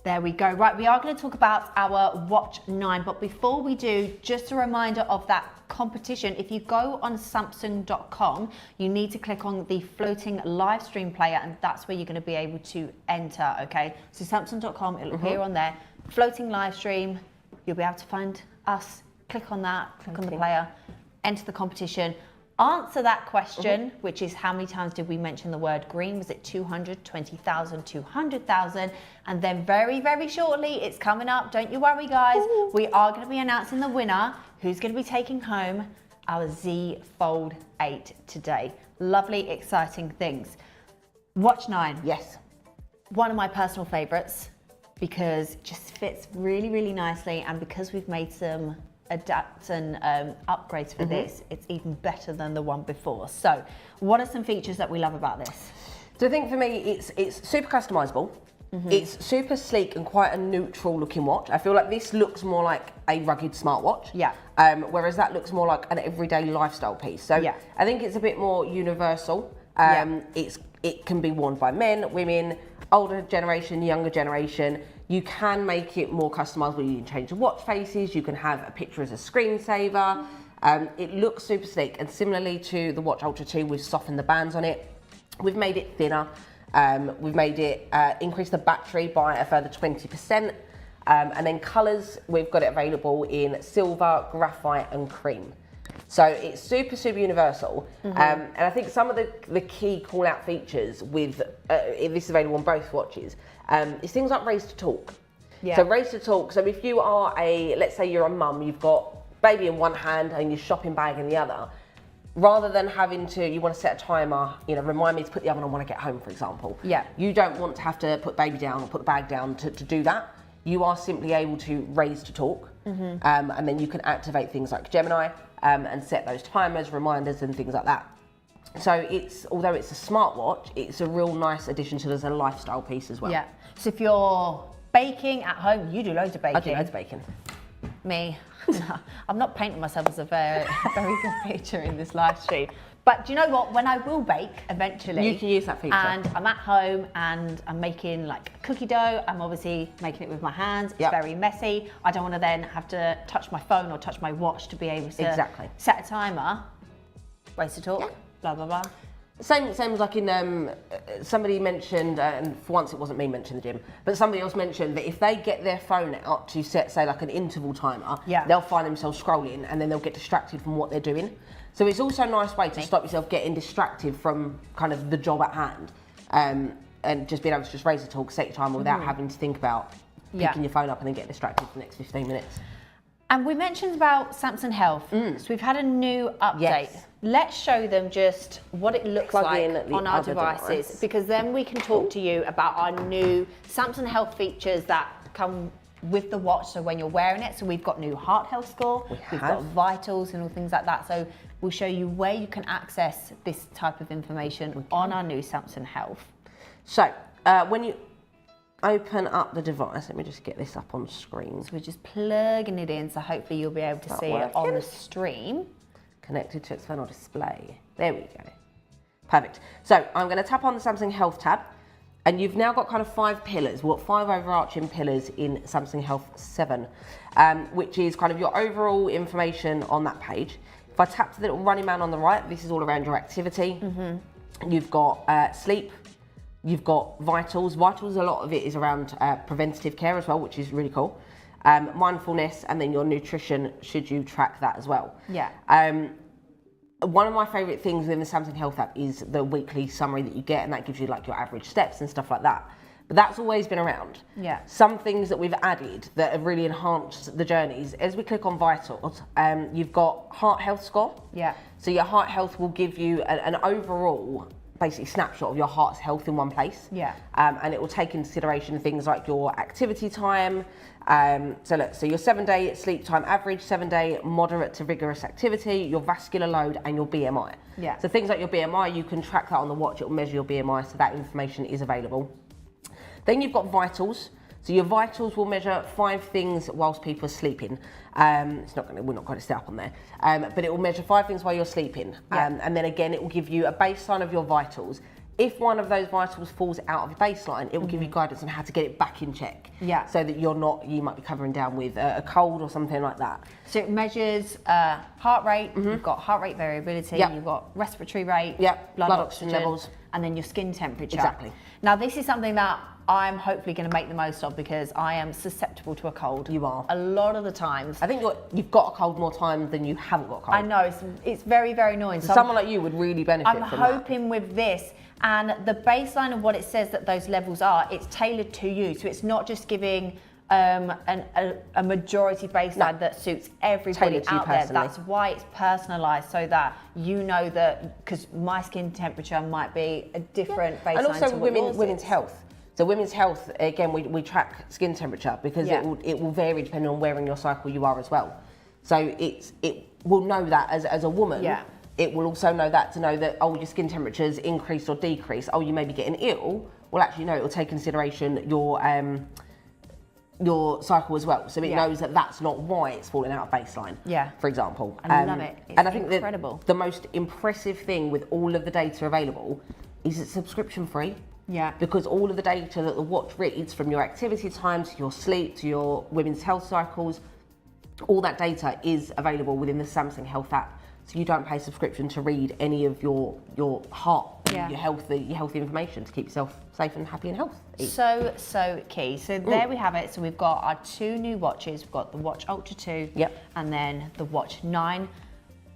There we go. Right, we are going to talk about our Watch 9, but before we do, just a reminder of that competition. If you go on Samsung.com, you need to click on the floating live stream player, and that's where you're going to be able to enter, okay? So Samsung.com, it'll appear on there. Floating live stream, you'll be able to find us. Click on that, click on the player, enter the competition. answer that question, which is how many times did we mention the word green? Was it 200, 20,000, 200,000? And then very, very shortly, it's coming up. Don't you worry, guys. We are going to be announcing the winner, who's going to be taking home our Z Fold 8 today. Lovely, exciting things. Watch 9. Yes. One of my personal favorites because it just fits really, really nicely. And because we've made some adapts and upgrades for this, it's even better than the one before. So what are some features that we love about this? So I think for me, it's super customizable. It's super sleek and quite a neutral looking watch. I feel like this looks more like a rugged smartwatch. Yeah. Whereas that looks more like an everyday lifestyle piece. So yeah. I think it's a bit more universal. It can be worn by men, women, older generation, younger generation. You can make it more customizable. You can change the watch faces. You can have a picture as a screensaver. It looks super sleek. And similarly to the Watch Ultra 2, we've softened the bands on it. We've made it thinner. We've made it increase the battery by a further 20%. And then colours, we've got it available in silver, graphite and cream. So it's super, super universal. And I think some of the key call out features with, if this is available on both watches, is things like raise to talk. Yeah. So raise to talk, so if you are let's say you're a mum, you've got baby in one hand and your shopping bag in the other, rather than having to, you want to set a timer, remind me to put the oven on when I get home, for example. Yeah. You don't want to have to put baby down or put the bag down to do that. You are simply able to raise to talk. And then you can activate things like Gemini and set those timers, reminders and things like that. So although it's a smartwatch, it's a real nice addition to as a lifestyle piece as well. Yeah. So if you're baking at home, you do loads of baking. I do loads of baking. Me, no, I'm not painting myself as a very, very good picture in this live stream. But do you know what? When I will bake eventually, you can use that feature. And I'm at home and I'm making like cookie dough. I'm obviously making it with my hands. It's very messy. I don't want to then have to touch my phone or touch my watch to be able to set a timer. Race to talk. Blah blah blah. Same as like in somebody mentioned, and for once it wasn't me mentioning the gym, but somebody else mentioned that if they get their phone out to set, say, like an interval timer, they'll find themselves scrolling and then they'll get distracted from what they're doing. So it's also a nice way to stop yourself getting distracted from kind of the job at hand, and just being able to just raise a talk, set your timer without having to think about picking your phone up and then getting distracted for the next 15 minutes. And we mentioned about Samsung Health. So we've had a new update. Yes. Let's show them just what it looks like on our devices, because then we can talk to you about our new Samsung Health features that come with the watch, so when you're wearing it. So we've got new heart health score, we've got vitals and all things like that. So we'll show you where you can access this type of information on our new Samsung Health. So when you open up the device, let me just get this up on screen. So we're just plugging it in, so hopefully you'll be able to see it on the stream. Connected to external display. There we go. Perfect. So I'm going to tap on the Samsung Health tab, and you've now got kind of 5 pillars. We've got 5 overarching pillars in Samsung Health 7, which is kind of your overall information on that page. If I tap to the little running man on the right, this is all around your activity. You've got sleep. You've got vitals. Vitals, a lot of it is around preventative care as well, which is really cool. Mindfulness, and then your nutrition, should you track that as well. Yeah. One of my favourite things within the Samsung Health app is the weekly summary that you get, and that gives you like your average steps and stuff like that. But that's always been around. Yeah. Some things that we've added that have really enhanced the journeys, as we click on vitals, you've got heart health score. Yeah. So your heart health will give you an overall basically snapshot of your heart's health in one place. Yeah. And it will take into consideration things like your activity time. So look, so your 7-day sleep time average, 7-day moderate to vigorous activity, your vascular load and your BMI. Yeah. So things like your BMI, you can track that on the watch, it will measure your BMI, so that information is available. Then you've got vitals. So your vitals will measure 5 things whilst people are sleeping. We're not going to set up on there, but it will measure 5 things while you're sleeping. And then again, it will give you a baseline of your vitals. If one of those vitals falls out of your baseline, it will give you guidance on how to get it back in check. Yeah. So that you might be covering down with a cold or something like that. So it measures heart rate, you've got heart rate variability, you've got respiratory rate, blood oxygen levels, and then your skin temperature. Exactly. Now this is something that I'm hopefully going to make the most of, because I am susceptible to a cold. You are. A lot of the times. I think you've got a cold more time than you haven't got a cold. I know, it's very, very annoying. So someone like you would really benefit from that. I'm hoping with this, and the baseline of what it says that those levels are, it's tailored to you. So it's not just giving a majority baseline that suits everybody out there. That's why it's personalised, so that you know that, because my skin temperature might be a different baseline. And also to what women's health. So women's health, again, we track skin temperature, because it will vary depending on where in your cycle you are as well. So it will know that as a woman. Yeah. It will also know that, to know that, oh, your skin temperature's increased or decreased. Oh, you may be getting ill. Well, actually, no, it will take consideration your cycle as well. So it knows that that's not why it's falling out of baseline. Yeah. For example. I love it. It's and I think incredible. The most impressive thing with all of the data available is it's subscription free. Yeah. Because all of the data that the watch reads, from your activity time to your sleep to your women's health cycles, all that data is available within the Samsung Health app. So you don't pay subscription to read any of your heart, your healthy information, to keep yourself safe and happy and healthy. So key. So there we have it. So we've got our 2 new watches. We've got the Watch Ultra 2, and then the Watch 9.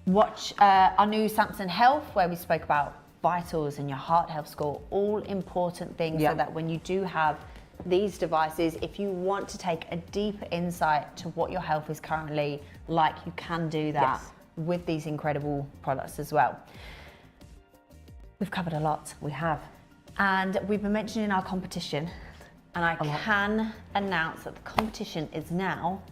Our new Samsung Health, where we spoke about vitals and your heart health score, all important things, so that when you do have these devices, if you want to take a deeper insight to what your health is currently like, you can do that with these incredible products as well. We've covered a lot. We have. And we've been mentioning our competition, and I can announce that the competition is now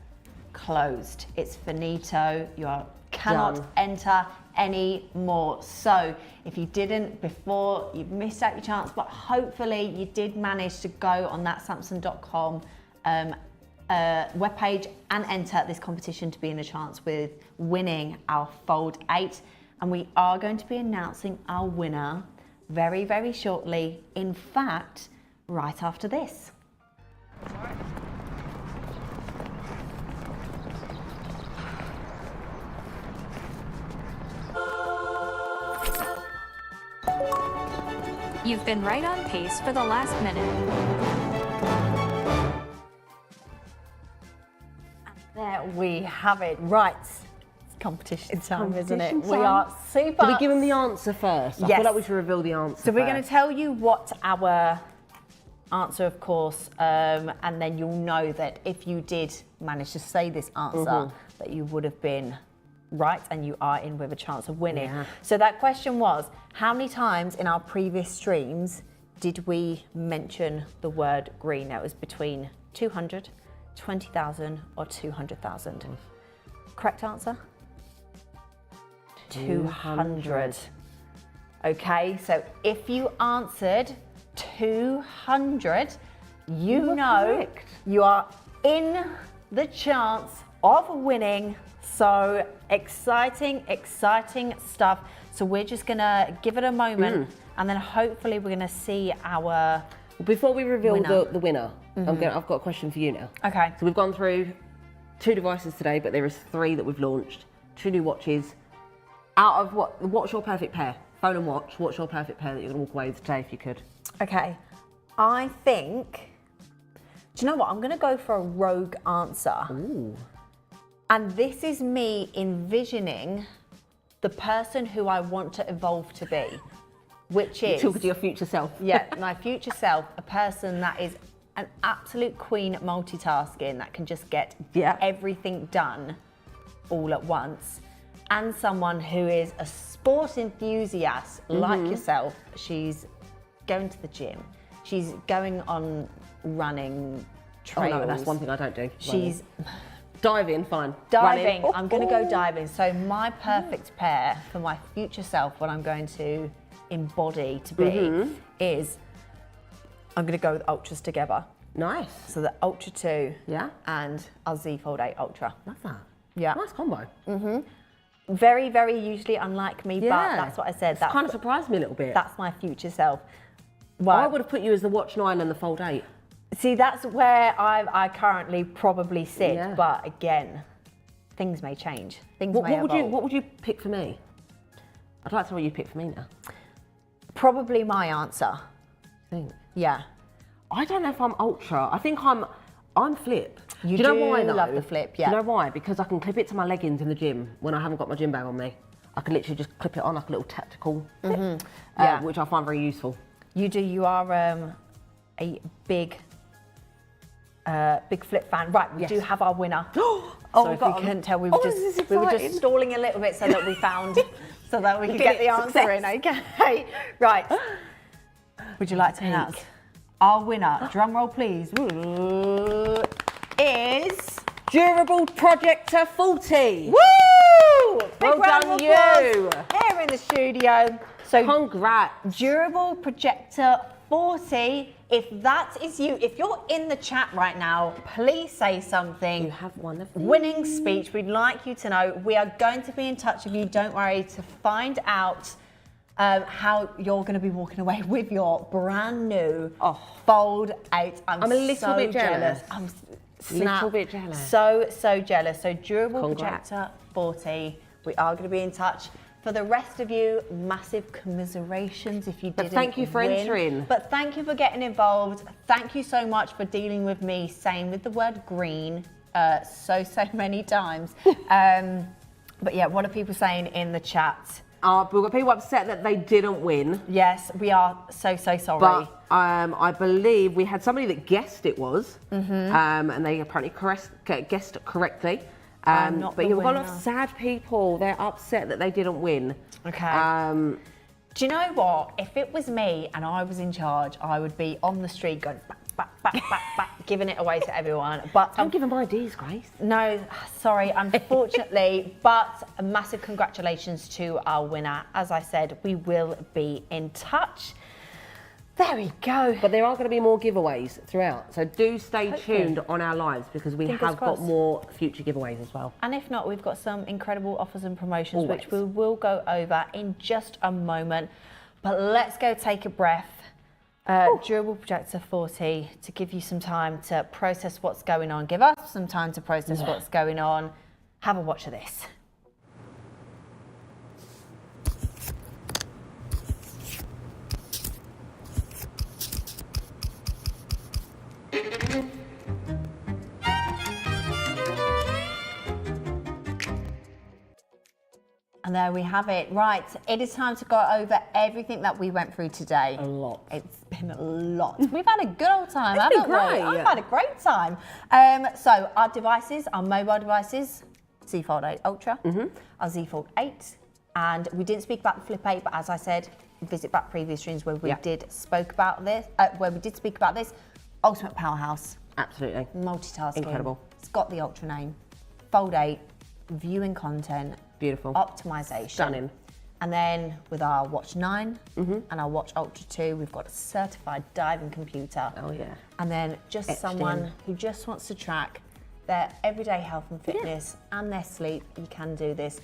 closed. It's finito. You cannot enter any more. So if you didn't before, you've missed out your chance, but hopefully you did manage to go on that Samsung.com webpage and enter this competition to be in a chance with winning our Fold 8. And we are going to be announcing our winner very, very shortly. In fact, right after this. You've been right on pace for the last minute. There we have it. Right. It's competition time, isn't it? Competition We time. are super. Do we give them the answer first? I feel like we should reveal the answer. So we're going to tell you what our answer, of course, and then you'll know that if you did manage to say this answer, that you would have been right and you are in with a chance of winning. Yeah. So that question was, how many times in our previous streams did we mention the word green? Now, it was between 200, 20,000 or 200,000. Correct answer? 200. Okay, so if you answered 200, you know you are in the chance of winning. So exciting, exciting stuff. So we're just gonna give it a moment and then hopefully we're gonna see our Before we reveal winner. the winner, I've got a question for you now. Okay. So we've gone through 2 devices today, but there is 3 that we've launched. 2 new watches. Out of what's your perfect pair? Phone and watch. What's your perfect pair that you're gonna walk away with today if you could? Okay. I think, do you know what? I'm gonna go for a rogue answer. Ooh. And this is me envisioning the person who I want to evolve to be, which is... Talking to your future self. Yeah, my future self, a person that is an absolute queen at multitasking, that can just get everything done all at once, and someone who is a sport enthusiast like yourself. She's going to the gym. She's going on running trails. Oh no, that's one thing I don't do. She's... Diving, fine. Diving, I'm going to go diving. So my perfect pair for my future self, what I'm going to embody to be, is I'm going to go with Ultras together. Nice. So the Ultra 2 and our Z Fold 8 Ultra. Love that. Yeah. Nice combo. Very, very usually unlike me, but that's what I said. That kind of surprised me a little bit. That's my future self. Well, I would have put you as the Watch 9 and the Fold 8. See, that's where I currently probably sit, but again, things may change. What would you pick for me? I'd like to know what you pick for me now. Probably my answer. Think. Yeah. I don't know if I'm ultra. I think I'm flip. You do you know why though? love the flip, yeah. Do you know why? Because I can clip it to my leggings in the gym when I haven't got my gym bag on me. I can literally just clip it on like a little tactical flip, which I find very useful. You do. You are a big flip fan. Right, we do have our winner. So if you couldn't tell, we were just stalling a little bit so that we found, so that we could get the answer in. Okay, right. Would you like to announce our winner? Drum roll, please. Is Durable Projector 40. Woo! Well done, you. Here in the studio. So congrats. Durable Projector 40. If that is you, if you're in the chat right now, please say something. You have one of these. Winning speech. We'd like you to know. We are going to be in touch with you. Don't worry, to find out how you're going to be walking away with your brand new fold out. I'm a little bit jealous. I'm a little bit jealous. So jealous. So Durable Projector 40. We are going to be in touch. For the rest of you, massive commiserations if you didn't thank you for entering. But thank you for getting involved. Thank you so much for dealing with me saying with the word green so many times. But yeah, what are people saying in the chat? We've got people upset that they didn't win. Yes, we are so sorry. But I believe we had somebody that guessed it was, and they apparently guessed it correctly. But you've got a lot of sad people. They're upset that they didn't win. Okay. Do you know what? If it was me and I was in charge, I would be on the street going back, giving it away to everyone. But don't give them ideas, Grace. No, sorry, unfortunately. But a massive congratulations to our winner. As I said, we will be in touch. There we go. But there are going to be more giveaways throughout. So do stay tuned on our lives because we have got more future giveaways as well. And if not, we've got some incredible offers and promotions, which we will go over in just a moment. But let's go take a breath. Durable Projector 40 to give you some time to process what's going on. Give us some time to process what's going on. Have a watch of this. And there we have it. Right, it is time to go over everything that we went through today. A lot. It's been a lot. We've had a good old time, haven't we? Great. I've had a great time. So our devices, our mobile devices, Z Fold 8 Ultra, our Z Fold 8, and we didn't speak about the Flip 8, but as I said, visit back previous streams where we did speak about this. Ultimate powerhouse. Absolutely. Multitasking. Incredible. It's got the Ultra name. Fold 8, viewing content. Beautiful. Optimization. Stunning. And then with our Watch 9 and our Watch Ultra 2, we've got a certified diving computer. Oh yeah. And then just someone who just wants to track their everyday health and fitness and their sleep. You can do this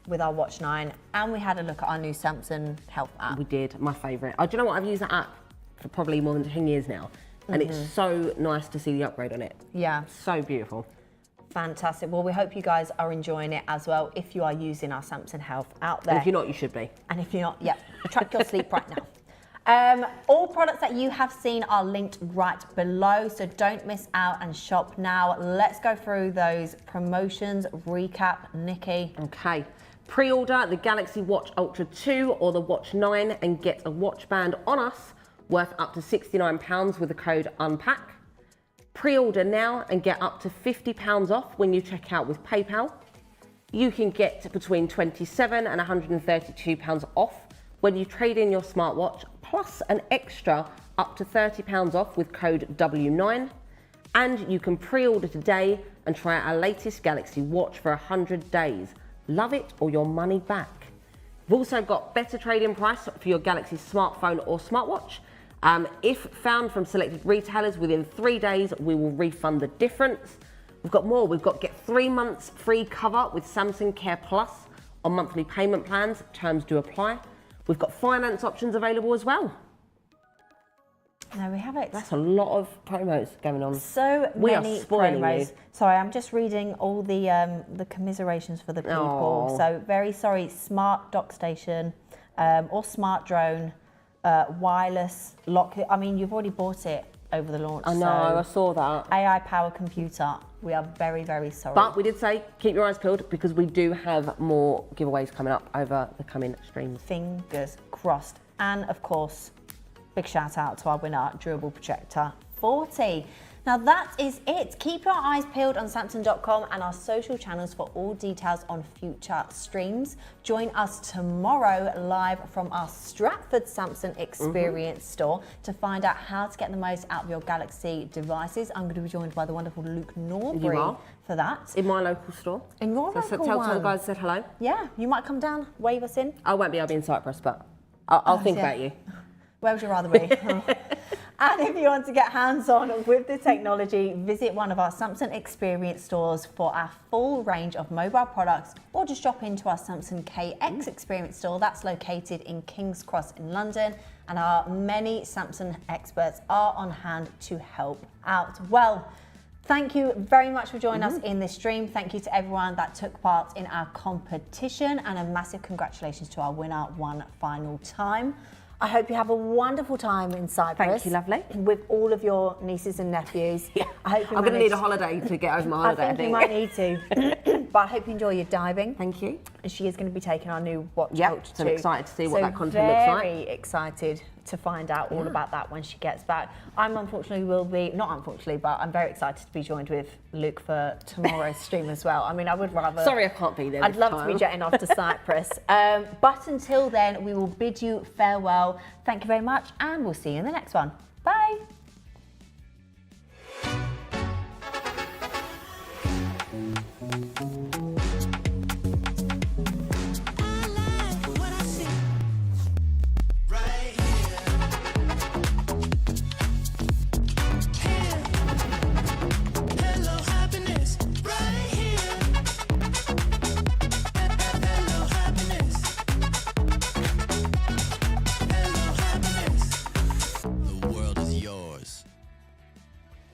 with our Watch 9. And we had a look at our new Samsung Health app. We did, my favourite. Do you know what? I've used that app for probably more than 10 years now. And it's so nice to see the upgrade on it. Yeah. So beautiful. Fantastic. Well, we hope you guys are enjoying it as well if you are using our Samsung Health out there. And if you're not, you should be. And if you're not, track your sleep right now. All products that you have seen are linked right below, so don't miss out and shop now. Let's go through those promotions. Recap, Nikki. Okay. Pre-order the Galaxy Watch Ultra 2 or the Watch 9 and get a watch band on us worth up to £69 with the code UNPACK. Pre-order now and get up to £50 off when you check out with PayPal. You can get between £27 and £132 off when you trade in your smartwatch, plus an extra up to £30 off with code W9. And you can pre-order today and try our latest Galaxy Watch for 100 days. Love it or your money back. We've also got better trade-in price for your Galaxy smartphone or smartwatch. If found from selected retailers within 3 days, we will refund the difference. We've got more. We've got get 3 months free cover with Samsung Care Plus on monthly payment plans. Terms do apply. We've got finance options available as well. There we have it. That's a lot of promos going on. So we many are spoiling promos. you. Sorry, I'm just reading all the commiserations for the people. Aww. So very sorry. Smart dock station or smart drone. Wireless lock. I mean, you've already bought it over the launch. I know, I saw that. AI powered computer. We are very, very sorry. But we did say keep your eyes peeled because we do have more giveaways coming up over the coming streams. Fingers crossed. And of course, big shout out to our winner, Durable Projector 40. Now that is it. Keep your eyes peeled on Samsung.com and our social channels for all details on future streams. Join us tomorrow live from our Stratford Samsung Experience store to find out how to get the most out of your Galaxy devices. I'm going to be joined by the wonderful Luke Norbury for that. In my local store. In your local tell one. the guys I said hello. Yeah, you might come down, wave us in. I won't be, I'll be in Cyprus, but I'll think about you. Where would you rather be? And if you want to get hands-on with the technology, visit one of our Samsung Experience stores for our full range of mobile products, or just drop into our Samsung KX Experience store that's located in King's Cross in London, and our many Samsung experts are on hand to help out. Well, thank you very much for joining us in this stream. Thank you to everyone that took part in our competition, and a massive congratulations to our winner one final time. I hope you have a wonderful time in Cyprus. Thank you, lovely. With all of your nieces and nephews. Yeah. I hope I'm going to need a holiday to get over my holiday. I think you might need to. But I hope you enjoy your diving. Thank you. And she is going to be taking our new Watch Yep, Ultra 2. so I'm excited to see what that content looks like. Very excited to find out all about that when she gets back. I'm unfortunately will be, not unfortunately, but I'm very excited to be joined with Luke for tomorrow's stream as well. I mean, I would rather... Sorry I can't be there I'd love to be jetting off to Cyprus. But until then, we will bid you farewell. Thank you very much, and we'll see you in the next one. Bye.